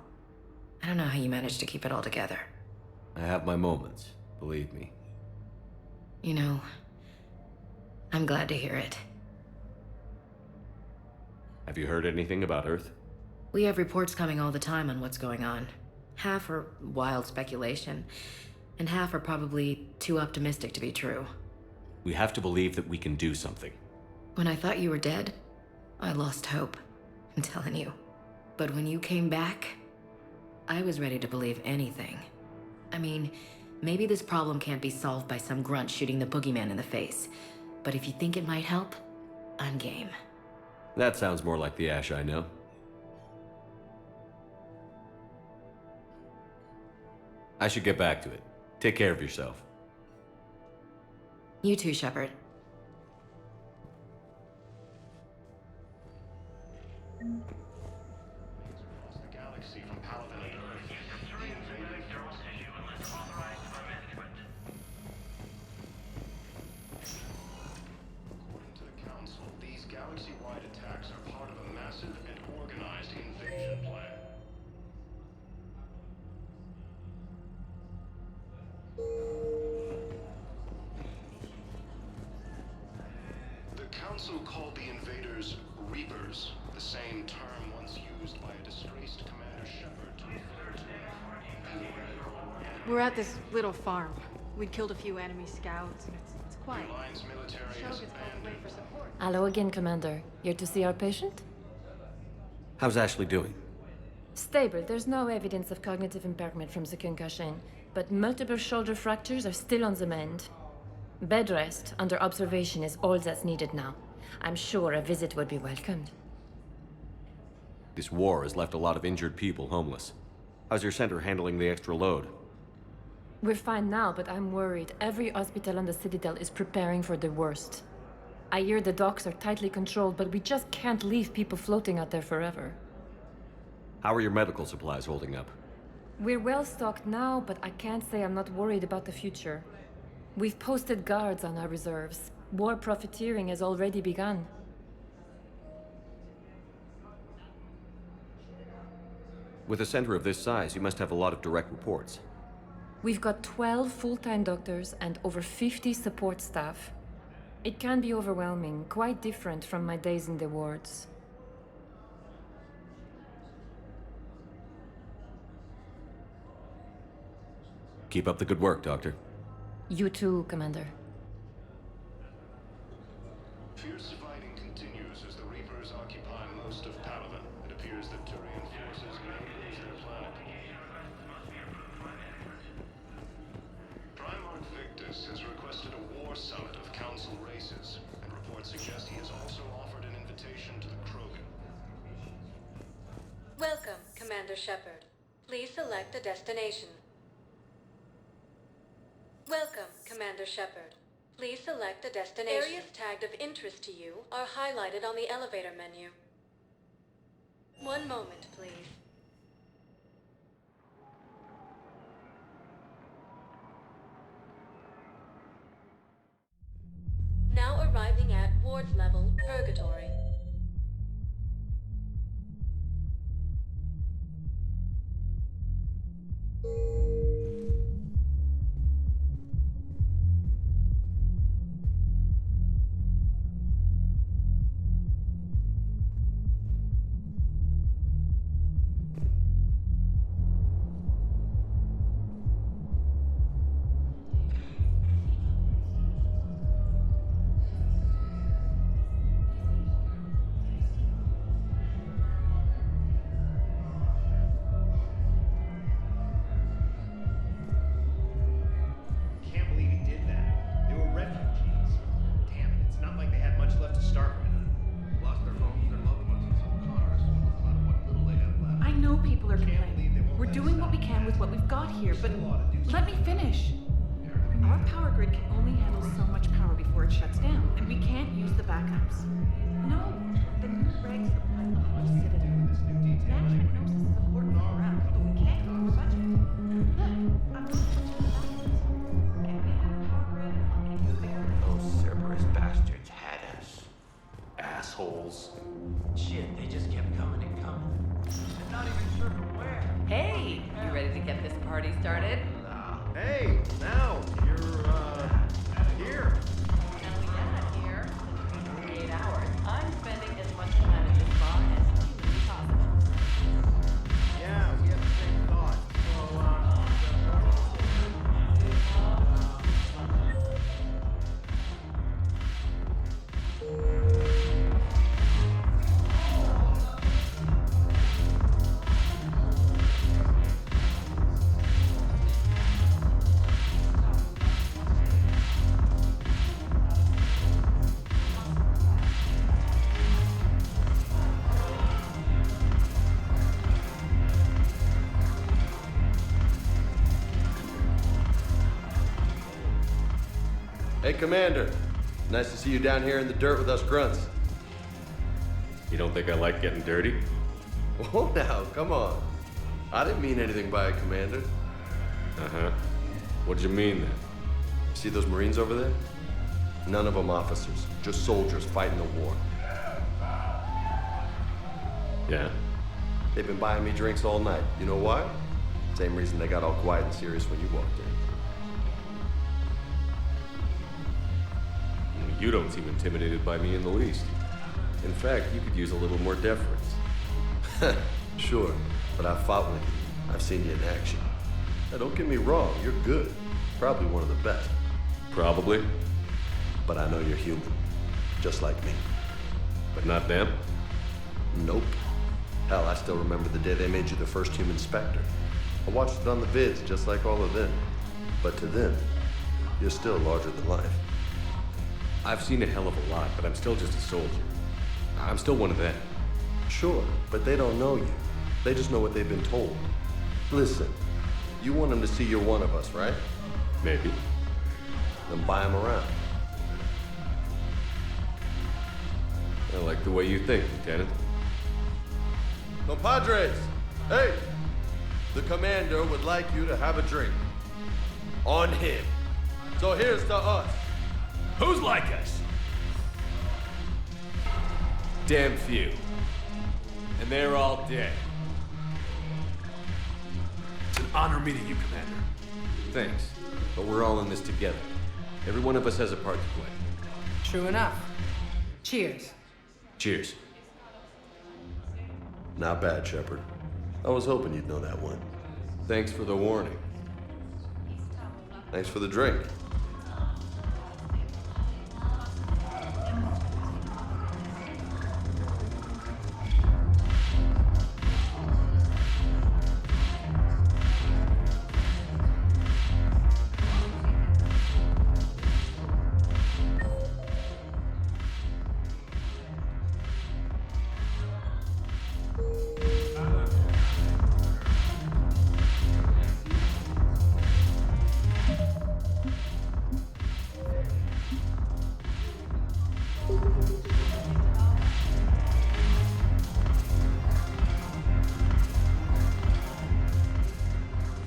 Speaker 2: I don't know how you managed to keep it all together.
Speaker 3: I have my moments, believe me.
Speaker 2: You know, I'm glad to hear it.
Speaker 3: Have you heard anything about Earth?
Speaker 2: We have reports coming all the time on what's going on. Half are wild speculation, and half are probably too optimistic to be true.
Speaker 3: We have to believe that we can do something.
Speaker 2: When I thought you were dead, I lost hope. I'm telling you. But when you came back, I was ready to believe anything. I mean, maybe this problem can't be solved by some grunt shooting the boogeyman in the face. But if you think it might help, I'm game.
Speaker 3: That sounds more like the Ash I know. I should get back to it. Take care of yourself.
Speaker 2: You too, Shepard.
Speaker 10: Across the galaxy from Palaven and Earth, the invading forces. According to the Council, these galaxy-wide attacks are part of a massive and organized invasion plan. The Council called the invaders Reapers, the same term once used by a disgraced Commander Shepard to refer to.
Speaker 20: We're at this little farm. We'd killed a few enemy scouts, and it's quiet.
Speaker 10: Alliance military
Speaker 20: Show
Speaker 10: has
Speaker 20: gets called away for support.
Speaker 1: Hello again, Commander. Here to see our patient?
Speaker 3: How's Ashley doing?
Speaker 1: Stable. There's no evidence of cognitive impairment from the concussion, but multiple shoulder fractures are still on the mend. Bed rest under observation is all that's needed now. I'm sure a visit would be welcomed.
Speaker 3: This war has left a lot of injured people homeless. How's your center handling the extra load?
Speaker 1: We're fine now, but I'm worried. Every hospital on the Citadel is preparing for the worst. I hear the docks are tightly controlled, but we just can't leave people floating out there forever.
Speaker 3: How are your medical supplies holding up?
Speaker 1: We're well stocked now, but I can't say I'm not worried about the future. We've posted guards on our reserves. War profiteering has already begun.
Speaker 3: With a center of this size, you must have a lot of direct reports.
Speaker 1: We've got 12 full-time doctors and over 50 support staff. It can be overwhelming, quite different from my days in the wards.
Speaker 3: Keep up the good work, Doctor.
Speaker 1: You too, Commander.
Speaker 10: Fierce fighting continues as the Reapers occupy most of Palaven. It appears that Turian forces may lose their planet. Primarch Victus has requested a war summit of Council races, and reports suggest he has also offered an invitation to the Krogan.
Speaker 13: Welcome, Commander Shepard. Please select a destination. Welcome, Commander Shepard. Please select a destination. Areas tagged of interest to you are highlighted on the elevator menu. One moment, please. Now arriving at Ward Level, Purgatory.
Speaker 6: Can't believe he did that. They were refugees. Damn it, it's not like they had much left to start with. Lost their homes, their loved ones, and some cars. No matter what little they have left.
Speaker 5: I know people are complaining. We're doing what we can with what we've got here, but let me finish. Our power grid can only handle so much power before it shuts down, and we can't use the backups. No, the new regs apply to the Citadel. Management knows this is important for morale, but we can't go over budget. Look, I'm looking for the backups. Can we have a power grid? Can you bear it?
Speaker 23: Those Cerberus bastards had us. Assholes.
Speaker 24: Shit, they just kept coming and coming. I'm not even sure from where.
Speaker 19: Hey, you ready to get this party started?
Speaker 6: Hey, now, you're, here.
Speaker 19: Hell yeah, here. 48 hours. I'm spending as much time at this bar as humanly possible.
Speaker 6: Yeah, we have the same thought.
Speaker 9: Hey, Commander. Nice to see you down here in the dirt with us grunts.
Speaker 3: You don't think I like getting dirty?
Speaker 9: Oh, now, come on. I didn't mean anything by it, Commander.
Speaker 3: Uh-huh. What'd you mean then?
Speaker 9: See those Marines over there? None of them officers, just soldiers fighting the war.
Speaker 3: Yeah?
Speaker 9: They've been buying me drinks all night. You know why? Same reason they got all quiet and serious when you walked in.
Speaker 3: You don't seem intimidated by me in the least. In fact, you could use a little more deference.
Speaker 9: Sure, but I've fought with you. I've seen you in action. Now, don't get me wrong, you're good. Probably one of the best.
Speaker 3: Probably.
Speaker 9: But I know you're human. Just like me.
Speaker 3: But not them?
Speaker 9: Nope. Hell, I still remember the day they made you the first human Spectre. I watched it on the vids, just like all of them. But to them, you're still larger than life.
Speaker 3: I've seen a hell of a lot, but I'm still just a soldier. I'm still one of them.
Speaker 9: Sure, but they don't know you. They just know what they've been told. Listen, you want them to see you're one of us, right?
Speaker 3: Maybe.
Speaker 9: Then buy them around.
Speaker 3: I like the way you think, Lieutenant.
Speaker 9: Compadres! Hey! The commander would like you to have a drink. On him. So here's to us.
Speaker 24: Who's like us?
Speaker 3: Damn few. And they're all dead.
Speaker 24: It's an honor meeting you, Commander.
Speaker 3: Thanks. But we're all in this together. Every one of us has a part to play.
Speaker 11: True enough. Cheers.
Speaker 3: Cheers.
Speaker 9: Not bad, Shepard. I was hoping you'd know that one.
Speaker 3: Thanks for the warning.
Speaker 9: Thanks for the drink.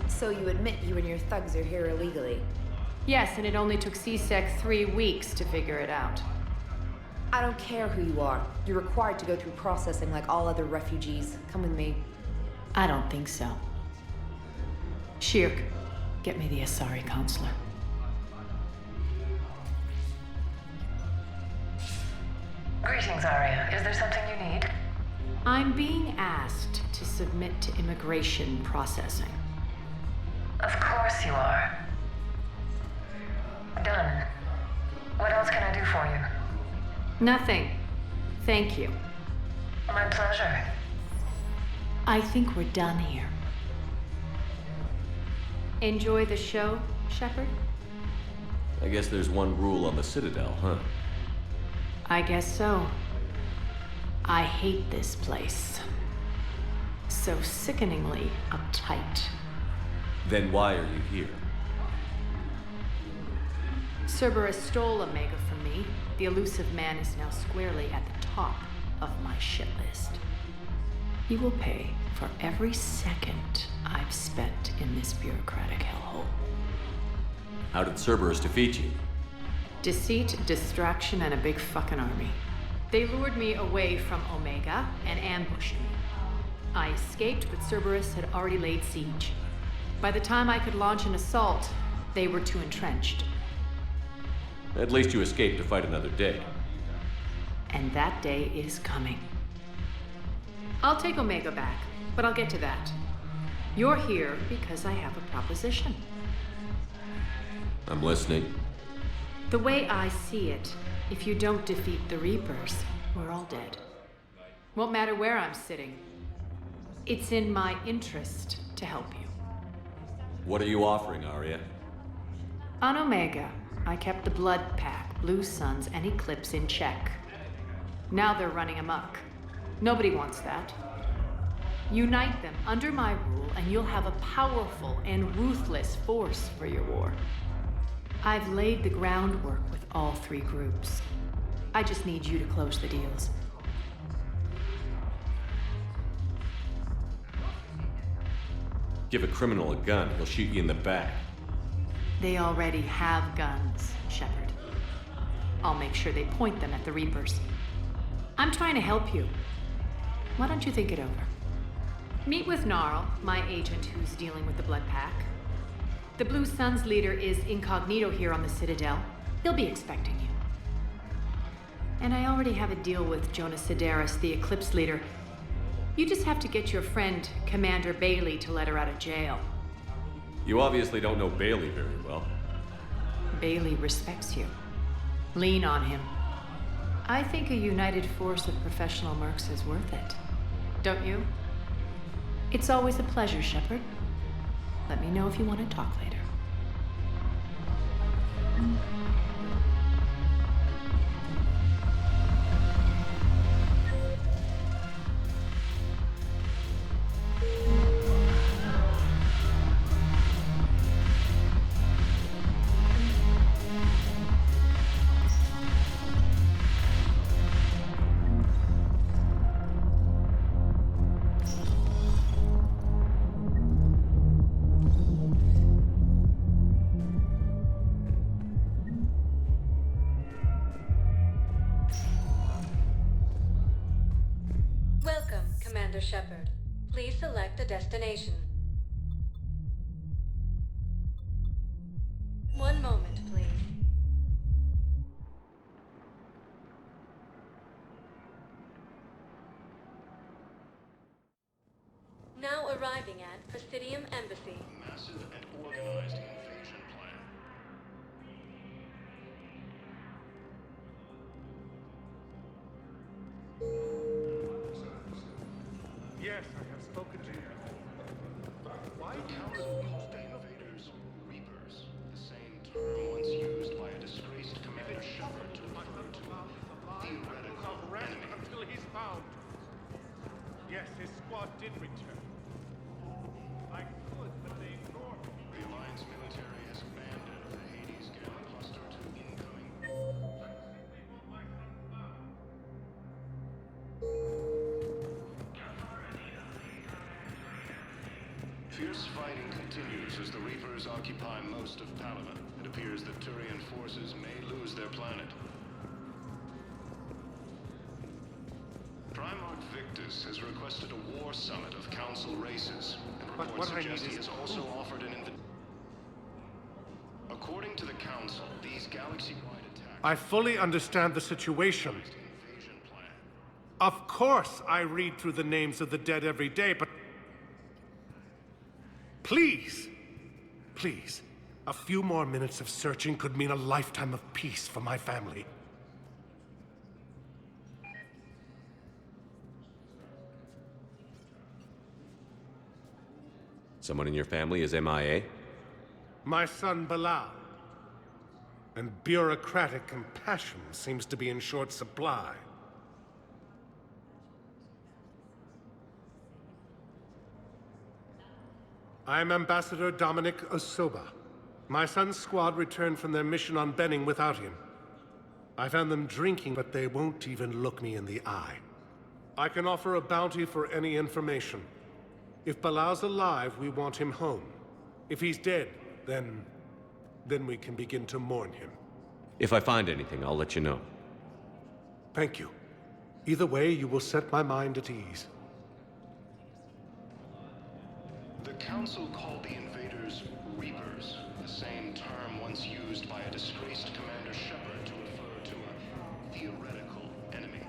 Speaker 2: So you admit you and your thugs are here illegally?
Speaker 7: Yes, and it only took C-Sec 3 weeks to figure it out.
Speaker 2: I don't care who you are. You're required to go through processing like all other refugees. Come with me.
Speaker 7: I don't think so. Shirk, get me the Asari counselor.
Speaker 12: Greetings, Arya. Is there something you need?
Speaker 7: I'm being asked to submit to immigration processing.
Speaker 12: Of course you are. Done. What else can I do for you?
Speaker 7: Nothing. Thank you.
Speaker 12: My pleasure.
Speaker 7: I think we're done here. Enjoy the show, Shepard?
Speaker 3: I guess there's one rule on the Citadel, huh?
Speaker 7: I guess so. I hate this place. So sickeningly uptight.
Speaker 3: Then why are you here?
Speaker 7: Cerberus stole Omega from me. The elusive man is now squarely at the top of my shit list. He will pay for every second I've spent in this bureaucratic hellhole.
Speaker 3: How did Cerberus defeat you?
Speaker 7: Deceit, distraction, and a big fucking army. They lured me away from Omega and ambushed me. I escaped, but Cerberus had already laid siege. By the time I could launch an assault, they were too entrenched.
Speaker 3: At least you escaped to fight another day.
Speaker 7: And that day is coming. I'll take Omega back, but I'll get to that. You're here because I have a proposition.
Speaker 3: I'm listening.
Speaker 7: The way I see it, if you don't defeat the Reapers, we're all dead. Won't matter where I'm sitting. It's in my interest to help you.
Speaker 3: What are you offering, Arya?
Speaker 7: On Omega, I kept the Blood Pack, Blue Suns, and Eclipse in check. Now they're running amok. Nobody wants that. Unite them under my rule, and you'll have a powerful and ruthless force for your war. I've laid the groundwork with all three groups. I just need you to close the deals.
Speaker 3: Give a criminal a gun, he'll shoot you in the back.
Speaker 7: They already have guns, Shepard. I'll make sure they point them at the Reapers. I'm trying to help you. Why don't you think it over? Meet with Gnarl, my agent who's dealing with the Blood Pack. The Blue Suns leader is incognito here on the Citadel. He'll be expecting you. And I already have a deal with Jonas Sidaris, the Eclipse leader. You just have to get your friend, Commander Bailey, to let her out of jail.
Speaker 3: You obviously don't know Bailey very well.
Speaker 7: Bailey respects you. Lean on him. I think a united force of professional mercs is worth it. Don't you? It's always a pleasure, Shepard. Let me know if you want to talk later.
Speaker 13: Welcome, Commander Shepard. Please select a destination. One moment, please. Now arriving at Presidium Embassy.
Speaker 10: Massive and organized invasion plan.
Speaker 8: Yes, I have spoken to you.
Speaker 10: Why counter the invaders? Reapers. The same term once used by a disgraced Commander Shepard to refer to a theoretical enemy.
Speaker 8: Until he's found. Yes, his squad did return. I could, but they ignored me.
Speaker 10: The Alliance military has abandoned the Hades Gamma cluster to incoming. Fierce fighting continues as the Reapers occupy most of Palava. It appears that Turian forces may lose their planet. Primarch Victus has requested a war summit of Council races, and
Speaker 8: But
Speaker 10: reports
Speaker 8: what I
Speaker 10: suggest
Speaker 8: need
Speaker 10: he
Speaker 8: is
Speaker 10: has also offered an invitation. According to the Council, these galaxy-wide attacks...
Speaker 8: I fully understand the situation. Of course I read through the names of the dead every day, but... Please! Please. A few more minutes of searching could mean a lifetime of peace for my family.
Speaker 3: Someone in your family is MIA?
Speaker 8: My son Bilal. And bureaucratic compassion seems to be in short supply. I'm Ambassador Dominic Osoba. My son's squad returned from their mission on Benning without him. I found them drinking, but they won't even look me in the eye. I can offer a bounty for any information. If Bilal's alive, we want him home. If he's dead, then we can begin to mourn him.
Speaker 3: If I find anything, I'll let you know.
Speaker 8: Thank you. Either way, you will set my mind at ease.
Speaker 10: The Council called the invaders Reapers, the same term once used by a disgraced Commander Shepard to refer to a theoretical enemy.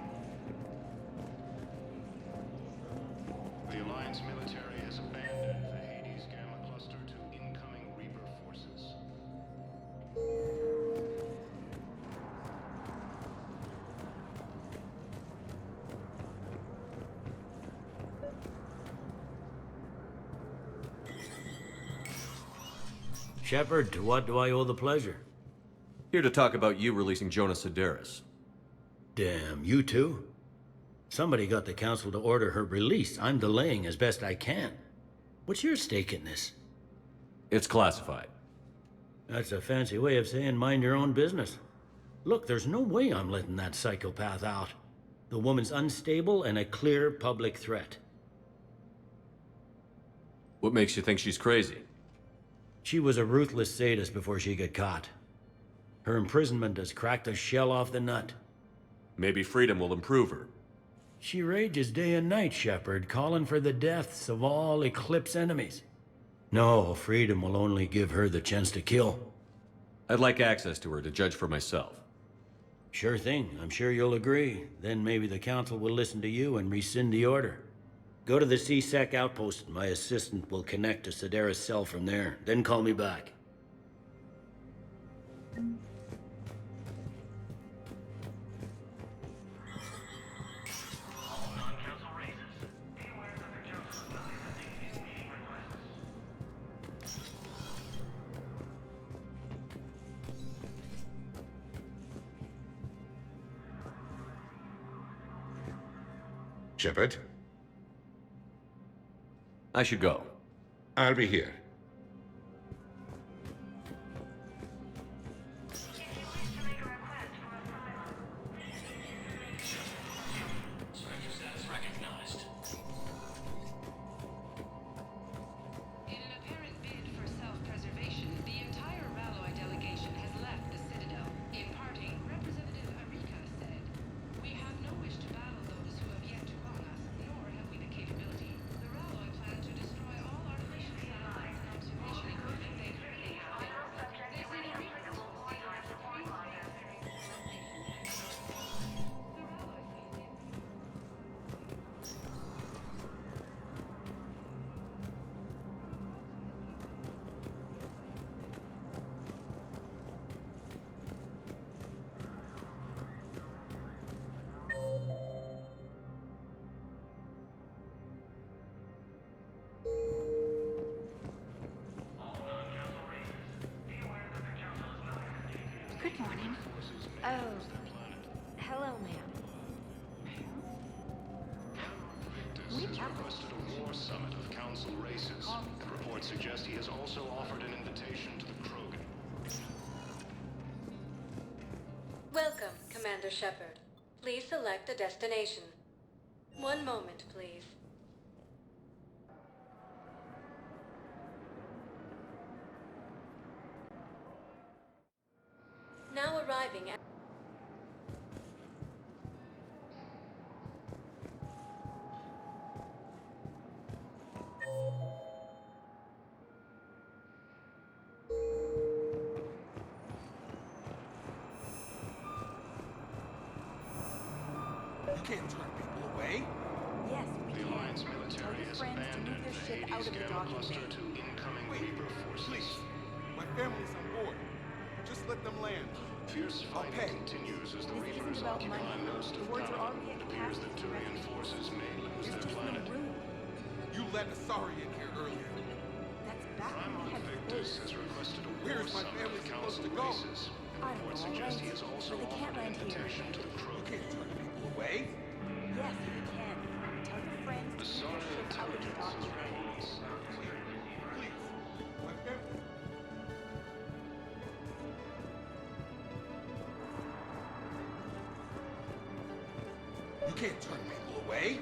Speaker 10: The Alliance military has abandoned the Hades Gamma cluster to incoming Reaper forces.
Speaker 24: Shepard, to what do I owe the pleasure?
Speaker 3: Here to talk about you releasing Jonas Sidaris.
Speaker 24: Damn, you too? Somebody got the Council to order her release. I'm delaying as best I can. What's your stake in this?
Speaker 3: It's classified.
Speaker 24: That's a fancy way of saying mind your own business. Look, there's no way I'm letting that psychopath out. The woman's unstable and a clear public threat.
Speaker 3: What makes you think she's crazy?
Speaker 24: She was a ruthless sadist before she got caught. Her imprisonment has cracked the shell off the nut.
Speaker 3: Maybe freedom will improve her.
Speaker 24: She rages day and night, Shepard, calling for the deaths of all Eclipse enemies. No, freedom will only give her the chance to kill.
Speaker 3: I'd like access to her to judge for myself.
Speaker 24: Sure thing. I'm sure you'll agree. Then maybe the Council will listen to you and rescind the order. Go to the C-Sec outpost. My assistant will connect to Sidera's cell from there. Then call me back.
Speaker 4: Shepard?
Speaker 3: I should go.
Speaker 4: I'll be here.
Speaker 5: In an apparent bid for self-preservation, the entire Raloi delegation has left the Citadel. In parting, Representative Arika said, "We have no wish to battle those who have yet to wrong us, nor have we the capability. The Raloi plan to destroy all artificial satellites and observation equipment they currently have. They say the reasons for
Speaker 22: Good morning. Oh, hello, ma'am.
Speaker 10: Has requested a war summit of council races, and reports suggest he has also offered an invitation to the Krogan.
Speaker 13: Welcome, Commander Shepard. Please select a destination. One moment, please. Now arriving at...
Speaker 14: You can't turn people away.
Speaker 22: Yes, we
Speaker 10: The
Speaker 22: can.
Speaker 10: Alliance military
Speaker 22: Tell your
Speaker 10: has
Speaker 22: friends to
Speaker 10: abandoned
Speaker 22: move their
Speaker 10: the
Speaker 22: ship out of the
Speaker 10: Hades
Speaker 22: docking
Speaker 10: cluster
Speaker 22: bay.
Speaker 10: to incoming Reaper forces.
Speaker 14: Please, my family's on board. Just let them land.
Speaker 10: Fierce fighting
Speaker 14: pay.
Speaker 10: continues as the
Speaker 22: This
Speaker 10: Reapers
Speaker 22: isn't about
Speaker 10: occupy
Speaker 22: money.
Speaker 10: most
Speaker 22: The
Speaker 10: of
Speaker 22: words are
Speaker 10: Canada.
Speaker 22: already
Speaker 10: It
Speaker 22: at
Speaker 10: appears that
Speaker 22: capacity for
Speaker 10: Turian
Speaker 22: refugees.
Speaker 10: forces may lose
Speaker 22: There's
Speaker 10: their
Speaker 22: just no
Speaker 10: planet.
Speaker 22: room.
Speaker 14: You let Asari in here earlier.
Speaker 22: That's back when we
Speaker 10: Primal
Speaker 22: had
Speaker 10: Invictus
Speaker 22: space.
Speaker 10: has requested a war
Speaker 14: Where's my
Speaker 10: summit
Speaker 14: family
Speaker 10: of
Speaker 14: supposed
Speaker 10: council
Speaker 14: to go?
Speaker 10: races.
Speaker 22: I don't
Speaker 10: Reports
Speaker 22: know,
Speaker 10: suggest
Speaker 22: alright.
Speaker 10: he has also
Speaker 22: But they can't
Speaker 10: offered an
Speaker 22: land here.
Speaker 10: invitation to the
Speaker 14: You
Speaker 10: Krogan.
Speaker 14: can't turn people away.
Speaker 22: Yes, we can. Tell your friends
Speaker 10: The
Speaker 22: to move
Speaker 10: Sona
Speaker 22: their ship out of the
Speaker 10: intelligence is
Speaker 22: docking bay.
Speaker 10: ready.
Speaker 14: Please, my family. You can't turn people away.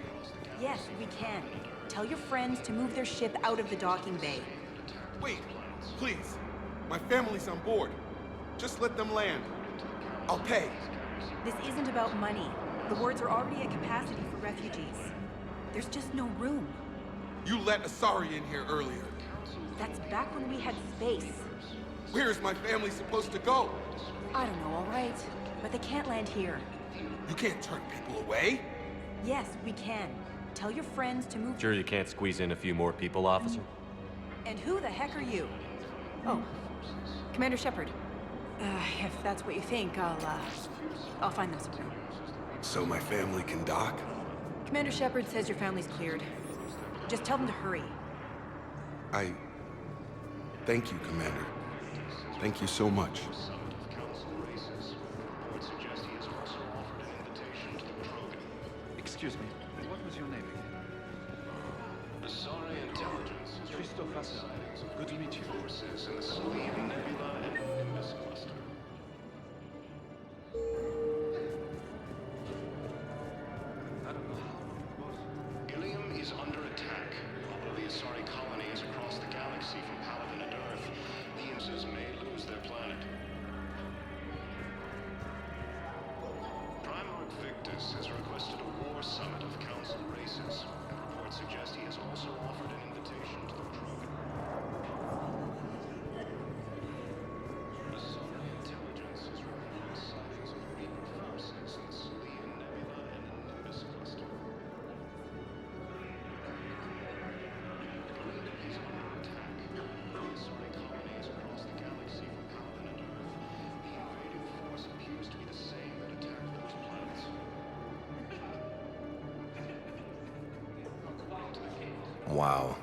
Speaker 22: Yes, we can. Tell your friends to move their ship out of the docking bay.
Speaker 14: Wait, please. My family's on board. Just let them land. I'll pay.
Speaker 22: This isn't about money. The wards are already at capacity for refugees. There's just no room.
Speaker 14: You let Asari in here earlier.
Speaker 22: That's back when we had space.
Speaker 14: Where's my family supposed to go?
Speaker 22: I don't know, all right. But they can't land here.
Speaker 14: You can't turn people away.
Speaker 22: Yes, we can. Tell your friends to move...
Speaker 3: Sure you can't squeeze in a few more people, officer?
Speaker 22: And who the heck are you? Oh, Commander Shepard. If that's what you think, I'll find them some room.
Speaker 21: So my family can dock?
Speaker 22: Commander Shepard says your family's cleared. Just tell them to hurry.
Speaker 21: Thank you, Commander. Thank you so much.
Speaker 10: Summit of council races. Reports suggest he has also offered an invitation to the Krogan.
Speaker 6: Excuse me, what was your name again?
Speaker 10: Asari intelligence is reporting sightings of good forces in the Selene Nebula and Nimbus cluster. Ilium is under attack. Although the Asari colony is across the galaxy from Paladin and Earth, the Imps may lose their planet. Primarch Victus has requested a war summit of Council races, and reports suggest he has also offered an invitation to the Krogan. Asari intelligence is reporting sightings of Reaper forces in the Selene Nebula and the Nimbus cluster. Ilium is under attack. The Asari colony is across the galaxy from Paladin and Earth. The invading force appears to be the same that attacked those planets.
Speaker 15: Wow.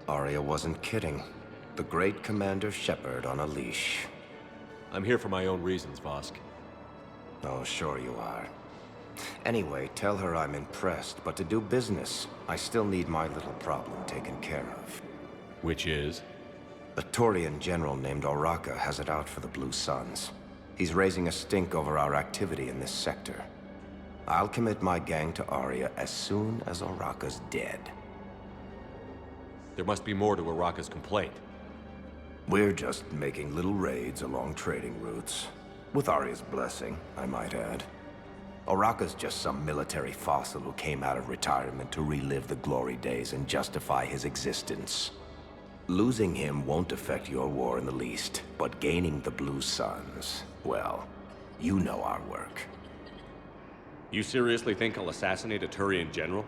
Speaker 15: Arya wasn't kidding. The great Commander Shepard on a leash.
Speaker 3: I'm here for my own reasons, Vosk.
Speaker 15: Oh, sure you are. Anyway, tell her I'm impressed, but to do business, I still need my little problem taken care of.
Speaker 3: Which is?
Speaker 15: A Turian general named Oraka has it out for the Blue Suns. He's raising a stink over our activity in this sector. I'll commit my gang to Arya as soon as Oraka's dead.
Speaker 3: There must be more to Oraka's complaint.
Speaker 15: We're just making little raids along trading routes. With Arya's blessing, I might add. Oraka's just some military fossil who came out of retirement to relive the glory days and justify his existence. Losing him won't affect your war in the least, but gaining the Blue Suns, well, you know our work.
Speaker 3: You seriously think I'll assassinate a Turian general?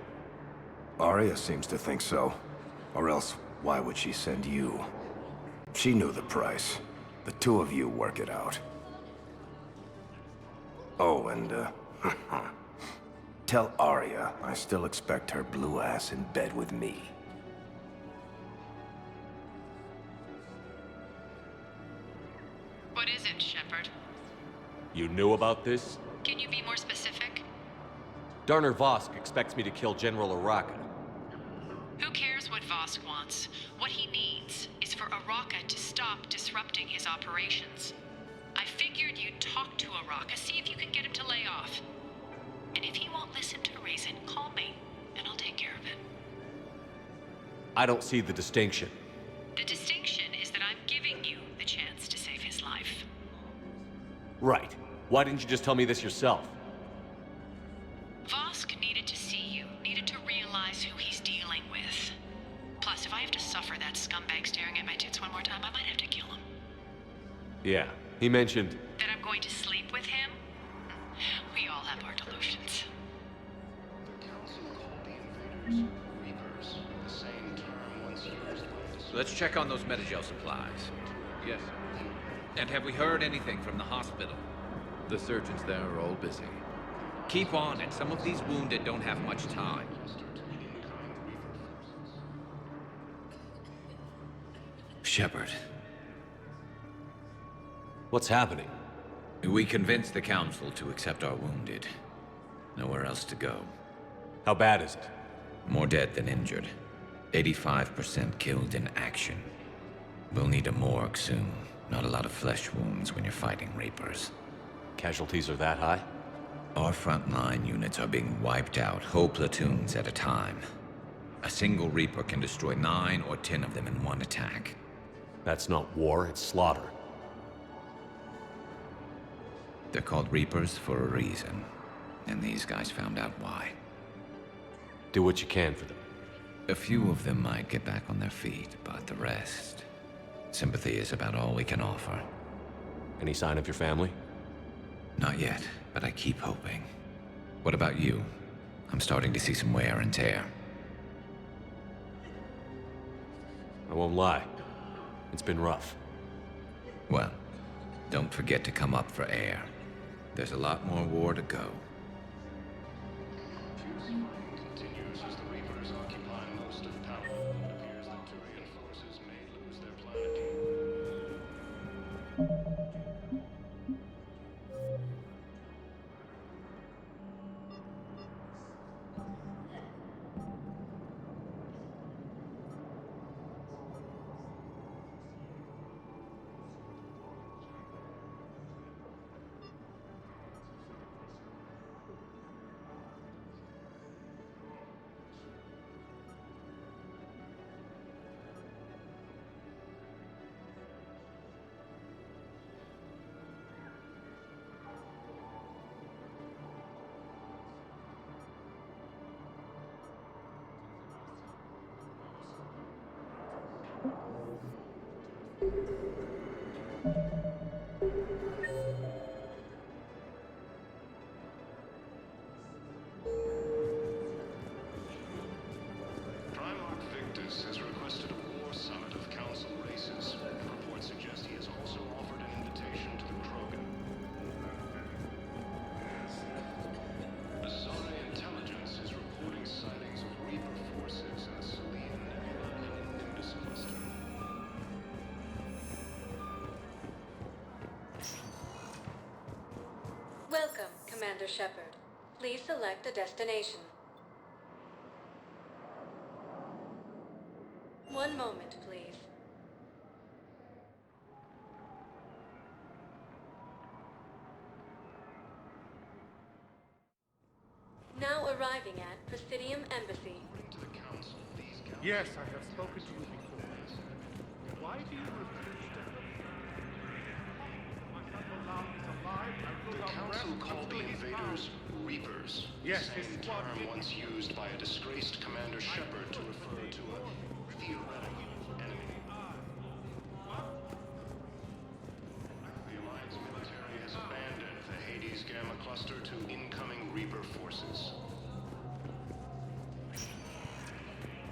Speaker 15: Arya seems to think so. Or else, why would she send you? She knew the price. The two of you work it out. Oh, and, tell Arya I still expect her blue ass in bed with me.
Speaker 16: What is it, Shepard?
Speaker 3: You knew about this?
Speaker 16: Can you be more specific?
Speaker 3: Darner Vosk expects me to kill General Oraka.
Speaker 16: Who cares what Vosk wants? What he needs is for Oraka to stop disrupting his operations. I figured you'd talk to Oraka, see if you can get him to lay off. And if he won't listen to reason, call me, and I'll take care of it.
Speaker 3: I don't see the distinction.
Speaker 16: The distinction is that I'm giving you the chance to save his life.
Speaker 3: Right. Why didn't you just tell me this yourself?
Speaker 16: Vosk needed to see you, needed to realize who he's dealing with. Plus, if I have to suffer that scumbag staring at my tits one more time, I might have to kill him.
Speaker 3: Yeah, he mentioned...
Speaker 16: That I'm going to sleep with him? We all have our delusions.
Speaker 10: The Council called the invaders Reapers, the same term once used by the...
Speaker 17: Let's check on those Metagel supplies. Yes, sir. And have we heard anything from the hospital?
Speaker 18: The surgeons there are all busy.
Speaker 17: Keep on it. Some of these wounded don't have much time.
Speaker 18: Shepard.
Speaker 3: What's happening?
Speaker 17: We convinced the Council to accept our wounded. Nowhere else to go.
Speaker 3: How bad is it?
Speaker 17: More dead than injured. 85% killed in action. We'll need a morgue soon. Not a lot of flesh wounds when you're fighting Reapers.
Speaker 3: Casualties are that high?
Speaker 17: Our frontline units are being wiped out, whole platoons at a time. A single Reaper can destroy 9 or 10 of them in one attack.
Speaker 3: That's not war, it's slaughter.
Speaker 17: They're called Reapers for a reason, and these guys found out why.
Speaker 3: Do what you can for them.
Speaker 17: A few of them might get back on their feet, but the rest... Sympathy is about all we can offer.
Speaker 3: Any sign of your family?
Speaker 17: Not yet, but I keep hoping. What about you? I'm starting to see some wear and tear.
Speaker 3: I won't lie. It's been rough.
Speaker 17: Well, don't forget to come up for air. There's a lot more war to go.
Speaker 10: Continues as the Reapers occupy most of Paladin. It appears that Turian forces may lose their planet. Primarch Victus has requested a war summit of council races. Reports suggest he has also offered an invitation to the Krogan. The Zora intelligence is reporting sightings of Reaper forces in the Selene Nebula and in Nimbus Cluster.
Speaker 13: Welcome, Commander Shepard. Please select a destination. One moment, please. Now arriving at Presidium Embassy.
Speaker 8: Yes, I have spoken to you before. Why do you refuse to help me? My son Mulan is alive.
Speaker 10: The council called the invaders Reapers.
Speaker 8: Yes,
Speaker 10: the same term once used by a disgraced Commander Shepard to refer to a theoretical enemy. The Alliance military has abandoned the Hades Gamma Cluster to incoming Reaper forces.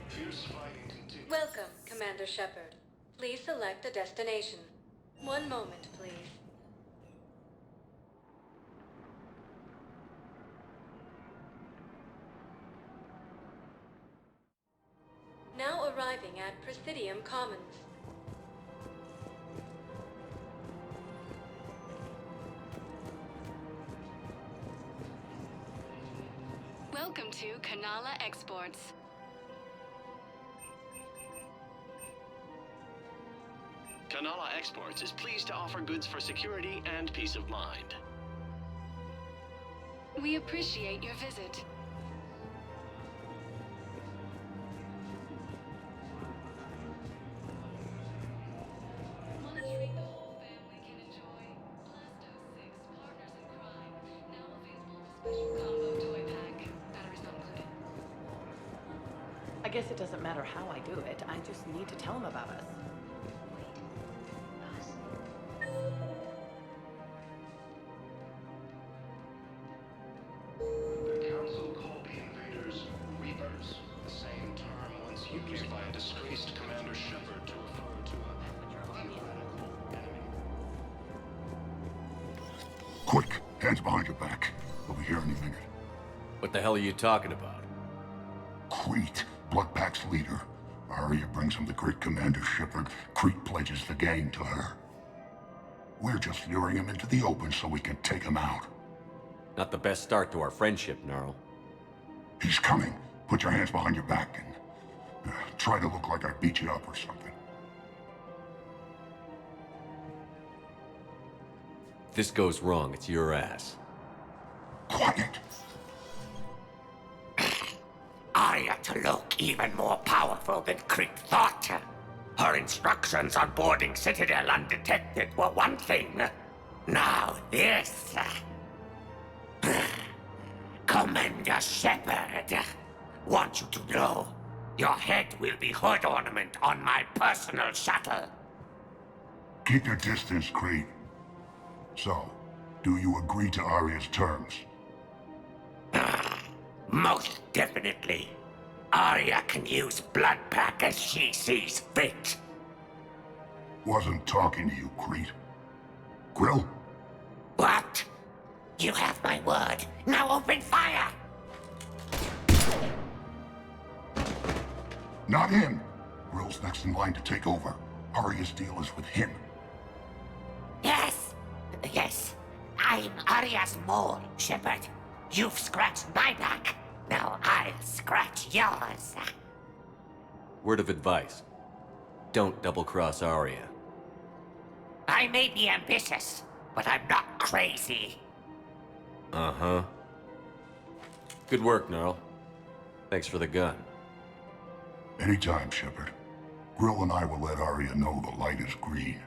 Speaker 10: Fierce fighting continues.
Speaker 13: Welcome, Commander Shepard. Please select a destination. One moment, please. Now arriving at Presidium Commons.
Speaker 16: Welcome to Kanala Exports.
Speaker 1: Kanala Exports is pleased to offer goods for security and peace of mind.
Speaker 16: We appreciate your visit. Monitoring the whole family can enjoy Blasto 6 Partners in Crime, now available with special combo toy pack. Batteries not included.
Speaker 22: I guess it doesn't matter how I do it. I just need to tell him about us.
Speaker 10: The council called the invaders Reapers, the same term once used by a disgraced Commander Shepard to refer to a theoretical enemy.
Speaker 19: Quick, hands behind your back. We'll be here any minute.
Speaker 3: What the hell are you talking about?
Speaker 19: Crete, Bloodpack's leader. Arya brings him the great Commander Shepard. Crete pledges the gang to her. We're just luring him into the open so we can take him out.
Speaker 3: Not the best start to our friendship, Gnarl.
Speaker 19: He's coming. Put your hands behind your back and try to look like I beat you up or something.
Speaker 3: If this goes wrong, it's your ass.
Speaker 19: Quiet!
Speaker 20: Arya to look even more powerful than Crete thought. Her instructions on boarding Citadel undetected were one thing. Now this. Commander Shepard, want you to know, your head will be hood ornament on my personal shuttle.
Speaker 19: Keep your distance, Crete. So, do you agree to Arya's terms?
Speaker 20: Most definitely. Arya can use Bloodpack as she sees fit.
Speaker 19: Wasn't talking to you, Crete. Grill?
Speaker 20: What? You have my word. Now open fire!
Speaker 19: Not him. Grill's next in line to take over. Arya's deal is with him.
Speaker 20: Yes. I'm Arya's mole, Shepard. You've scratched my back. Now I'll scratch yours.
Speaker 3: Word of advice. Don't double-cross Arya.
Speaker 20: I may be ambitious, but I'm not crazy.
Speaker 3: Uh-huh. Good work, Gnarl. Thanks for the gun.
Speaker 19: Anytime, Shepard. Grill and I will let Arya know the light is green.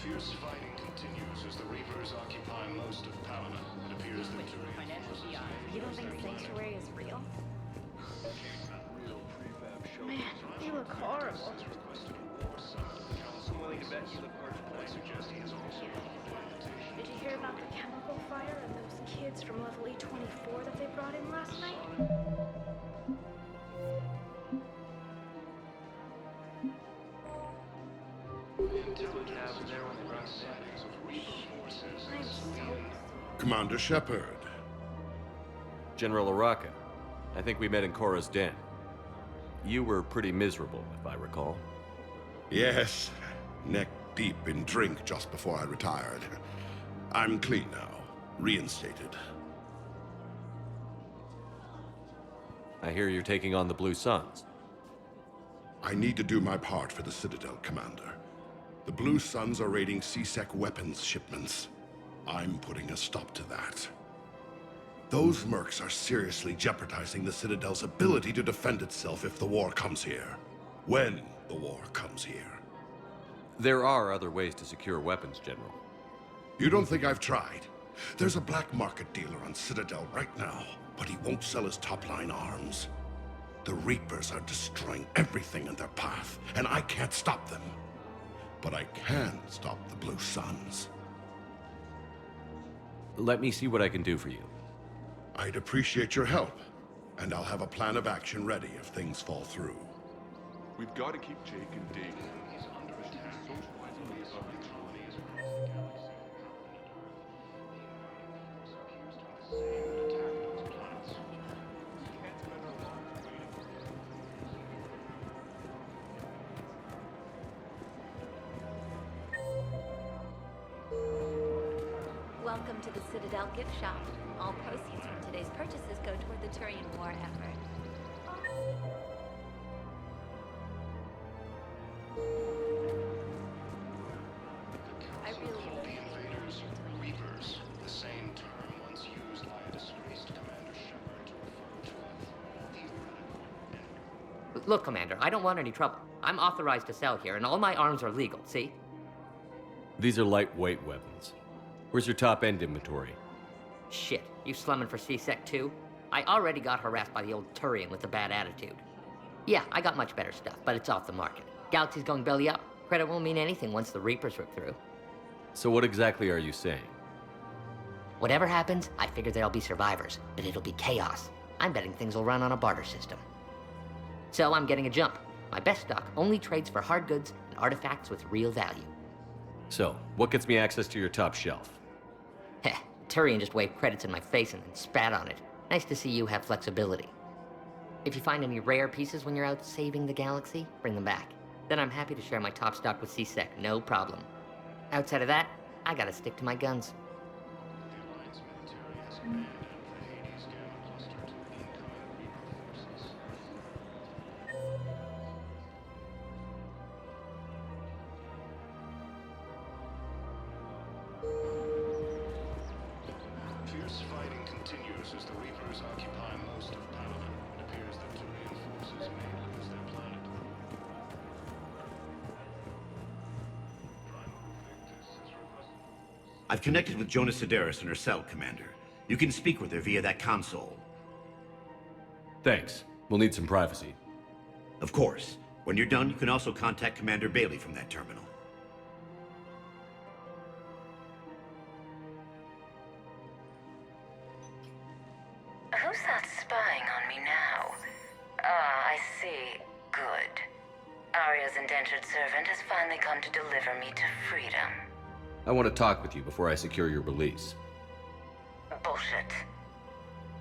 Speaker 10: Fierce fighting continues as the Reapers occupy most of Palana. It appears the
Speaker 2: You don't think Sanctuary is real? Man, you look horrible.
Speaker 6: I'm willing to bet you look worse than I suggest he is also.
Speaker 2: Did you hear about the chemical fire and those kids from level E24 that they brought in last night? I'm so...
Speaker 8: Commander Shepard.
Speaker 3: General Araka, I think we met in Korra's den. You were pretty miserable, if I recall.
Speaker 9: Yes, neck deep in drink just before I retired. I'm clean now, reinstated.
Speaker 3: I hear you're taking on the Blue Suns.
Speaker 9: I need to do my part for the Citadel, Commander. The Blue Suns are raiding C-Sec weapons shipments. I'm putting a stop to that. Those mercs are seriously jeopardizing the Citadel's ability to defend itself if the war comes here. When the war comes here.
Speaker 3: There are other ways to secure weapons, General.
Speaker 9: You don't think I've tried? There's a black market dealer on Citadel right now, but he won't sell his top-line arms. The Reapers are destroying everything in their path, and I can't stop them. But I can stop the Blue Suns.
Speaker 3: Let me see what I can do for you.
Speaker 9: I'd appreciate your help, and I'll have a plan of action ready if things fall through.
Speaker 14: We've got to keep Jake and Dave. He's under attack. Socializing with his other colonies.
Speaker 2: Welcome to the Citadel gift shop. All proceeds from today's purchases go toward the Turian war effort. I really
Speaker 10: invaders, Reapers, the same term once used by a disgraced Commander Shepard to refer to a theoretical.
Speaker 11: Look, Commander, I don't want any trouble. I'm authorized to sell here, and all my arms are legal, see?
Speaker 3: These are lightweight weapons. Where's your top-end inventory?
Speaker 11: Shit, you slumming for C-Sec too? I already got harassed by the old Turian with the bad attitude. Yeah, I got much better stuff, but it's off the market. Galaxy's going belly up. Credit won't mean anything once the Reapers rip through.
Speaker 3: So what exactly are you saying?
Speaker 11: Whatever happens, I figure there'll be survivors, but it'll be chaos. I'm betting things will run on a barter system. So I'm getting a jump. My best stock only trades for hard goods and artifacts with real value.
Speaker 3: So, what gets me access to your top shelf?
Speaker 11: Heh, Turian just waved credits in my face and then spat on it. Nice to see you have flexibility. If you find any rare pieces when you're out saving the galaxy, bring them back. Then I'm happy to share my top stock with C-Sec, no problem. Outside of that, I gotta stick to my guns.
Speaker 10: Fierce fighting continues as the Reapers occupy most of Palana. It appears that Turian forces may lose their planet.
Speaker 23: I've connected with Jonas Sedaris in her cell, Commander. You can speak with her via that console.
Speaker 3: Thanks. We'll need some privacy.
Speaker 23: Of course. When you're done, you can also contact Commander Bailey from that terminal.
Speaker 12: Who's that spying on me now? Ah, I see. Good. Arya's indentured servant has finally come to deliver me to freedom.
Speaker 3: I want to talk with you before I secure your release.
Speaker 12: Bullshit.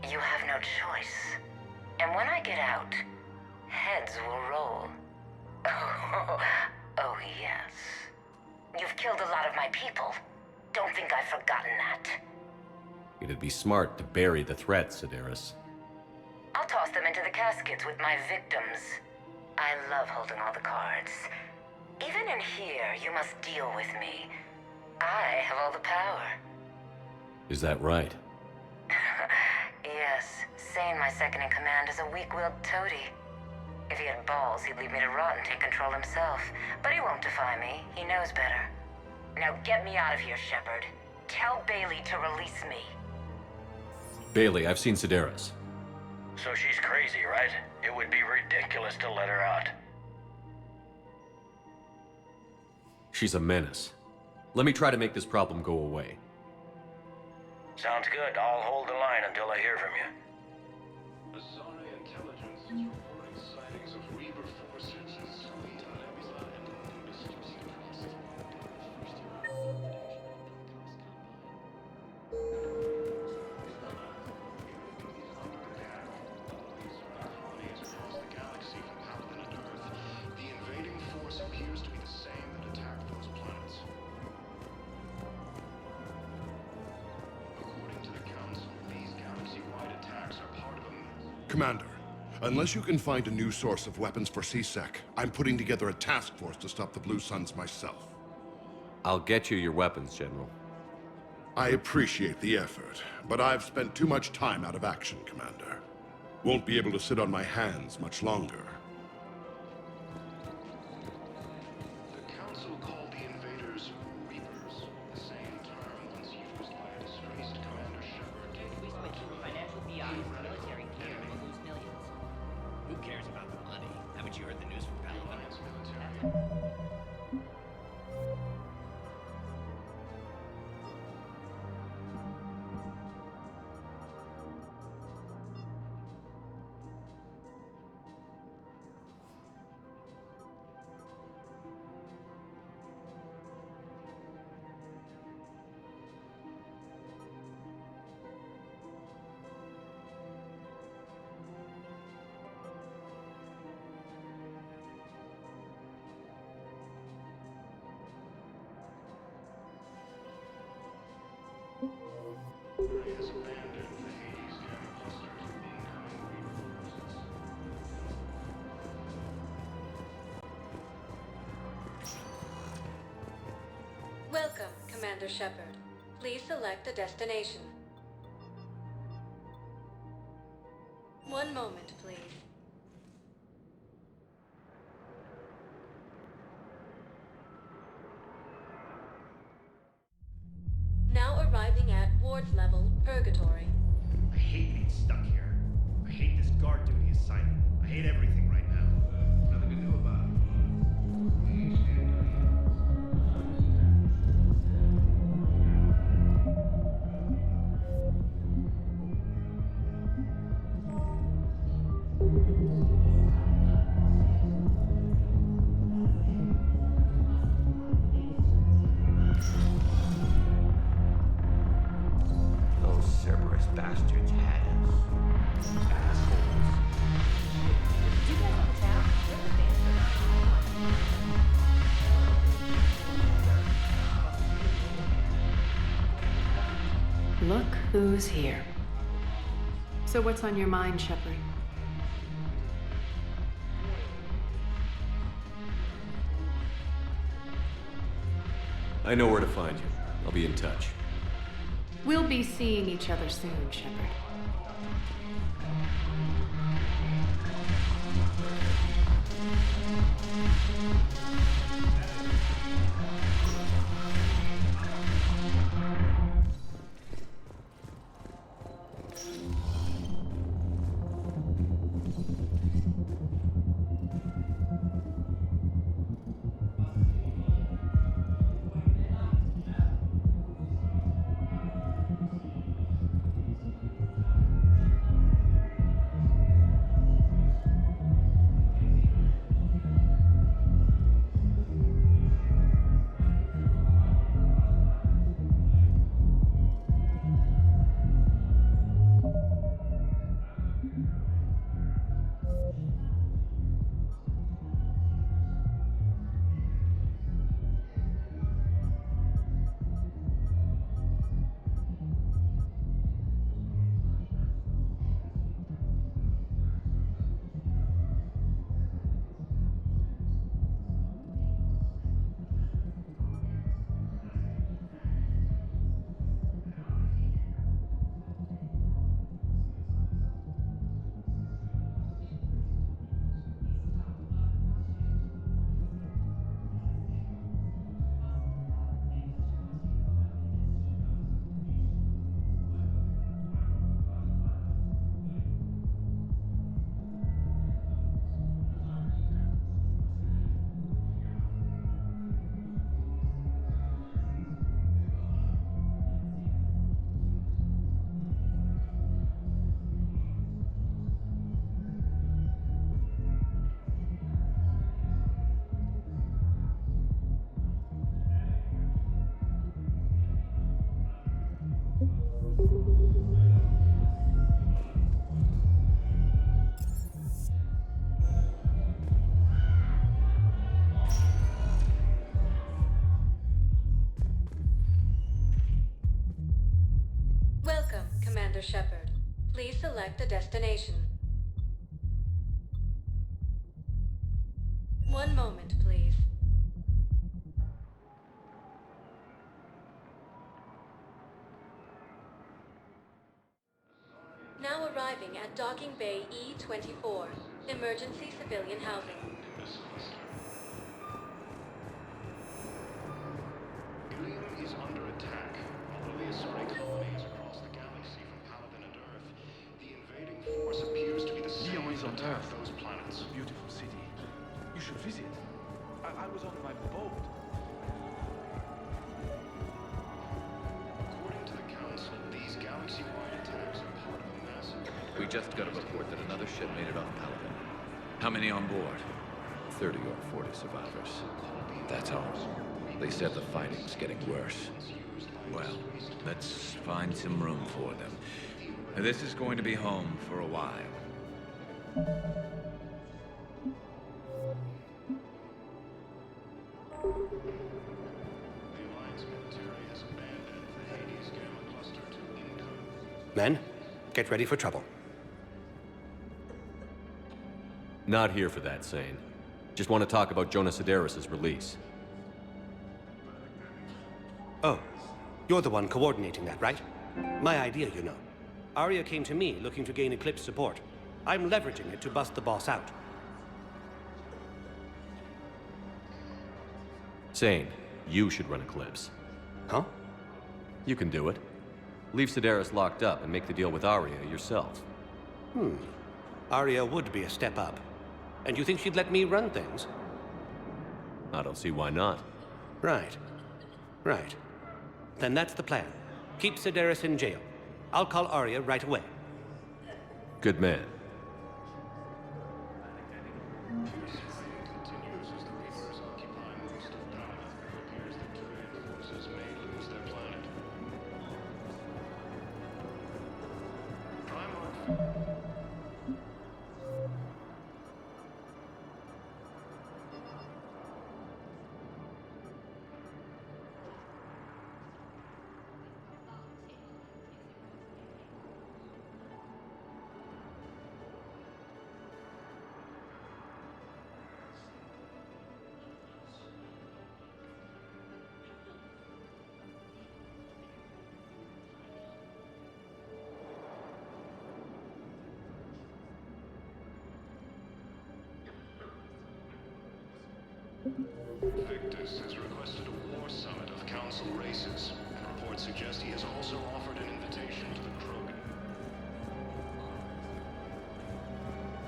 Speaker 12: You have no choice. And when I get out, heads will roll. Oh, yes. You've killed a lot of my people. Don't think I've forgotten that.
Speaker 3: It'd be smart to bury the threat, Sedaris.
Speaker 12: I'll toss them into the caskets with my victims. I love holding all the cards. Even in here, you must deal with me. I have all the power.
Speaker 3: Is that right?
Speaker 12: Yes, Sane, my second in command, is a weak-willed toady. If he had balls, he'd leave me to rot and take control himself. But he won't defy me. He knows better. Now get me out of here, Shepard. Tell Bailey to release me.
Speaker 3: Bailey, I've seen Sedaris.
Speaker 10: So she's crazy, right? It would be ridiculous to let her out.
Speaker 3: She's a menace. Let me try to make this problem go away.
Speaker 10: Sounds good. I'll hold the line until I hear from you.
Speaker 1: Azari intelligence is reporting sightings of Reaper forces in Tali'Zorah and across the galaxy from Paladin and Earth. The invading force appears to be the same that attacked those planets. According to the Council, these galaxy-wide attacks are part of a
Speaker 9: Commander, unless you can find a new source of weapons for C-Sec, I'm putting together a task force to stop the Blue Suns myself.
Speaker 3: I'll get you your weapons, General.
Speaker 9: I appreciate the effort, but I've spent too much time out of action, Commander. Won't be able to sit on my hands much longer.
Speaker 1: The Council called the invaders Reapers, the same term once used by a disgraced Commander Shepard.
Speaker 4: If we switch from financial BIs to military gear, we'll lose millions. Who cares about the money? Haven't you heard the news from Paladin?
Speaker 1: Has abandoned the Hades Gamma cluster to incoming Reaper forces.
Speaker 13: Welcome, Commander Shepard. Please select a destination. One moment, please. Now arriving at Ward's level, Purgatory.
Speaker 6: I hate being stuck here. I hate this guard duty assignment. I hate everything right now. Nothing to do about it.
Speaker 15: Those Cerberus bastards had us. Assholes.
Speaker 2: Do you guys have a tap? We're the
Speaker 5: Look who's here. So what's on your mind, Shepard?
Speaker 3: I know where to find you. I'll be in touch.
Speaker 5: We'll be seeing each other soon, Shepard.
Speaker 13: Commander Shepard. Please select a destination. One moment, please. Now arriving at Docking Bay E-24, emergency civilian housing.
Speaker 1: Ilium is under attack. Although the stray colonies across the galaxy from Paladin and Earth, the invading force appears to be the same
Speaker 7: Lyon is on
Speaker 1: that attacked
Speaker 7: Earth.
Speaker 1: those planets.
Speaker 7: It's a beautiful city. You should visit. I was on my boat.
Speaker 1: According to the Council, these galaxy-wide attacks are part of a massive...
Speaker 17: We just got a report that another ship made it off Paladin. How many on board? 30 or 40 survivors. That's all. They said the fighting's getting worse. Well, let's find some room for them. This is going to be home for a while.
Speaker 6: Men, get ready for trouble.
Speaker 3: Not here for that, Sane. Just want to talk about Jonas Sedaris' release.
Speaker 6: Oh, you're the one coordinating that, right? My idea, you know. Arya came to me looking to gain Eclipse support. I'm leveraging it to bust the boss out.
Speaker 3: Sane, you should run Eclipse.
Speaker 6: Huh?
Speaker 3: You can do it. Leave Sedaris locked up and make the deal with Arya yourself.
Speaker 6: Arya would be a step up. And you think she'd let me run things?
Speaker 3: I don't see why not.
Speaker 6: Right. Right. Then that's the plan. Keep Sedaris in jail. I'll call Arya right away.
Speaker 3: Good man.
Speaker 1: Victus has requested a war summit of Council races, and reports suggest he has also offered an invitation to the Krogan.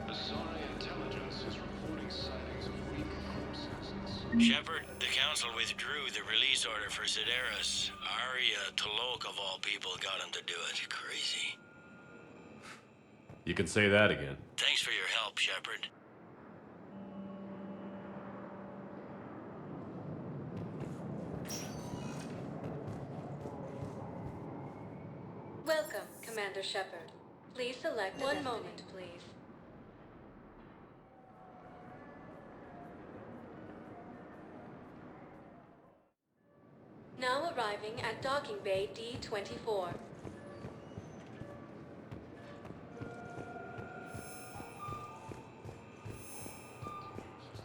Speaker 1: Asari intelligence is reporting sightings of Reaper forces.
Speaker 18: Shepard, the Council withdrew the release order for Sedaris. Arya Talok, of all people, got him to do it. Crazy.
Speaker 3: You can say that again.
Speaker 18: Thanks for your help, Shepard.
Speaker 13: Welcome, Commander Shepard. Please select one moment, please. Now arriving at Docking Bay D-24.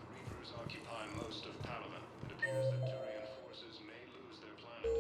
Speaker 1: Reapers occupy most of Paladin. It appears that Turian forces may lose their planet.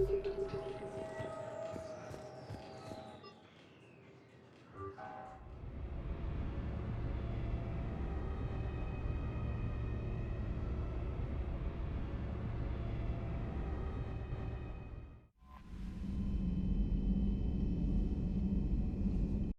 Speaker 1: Under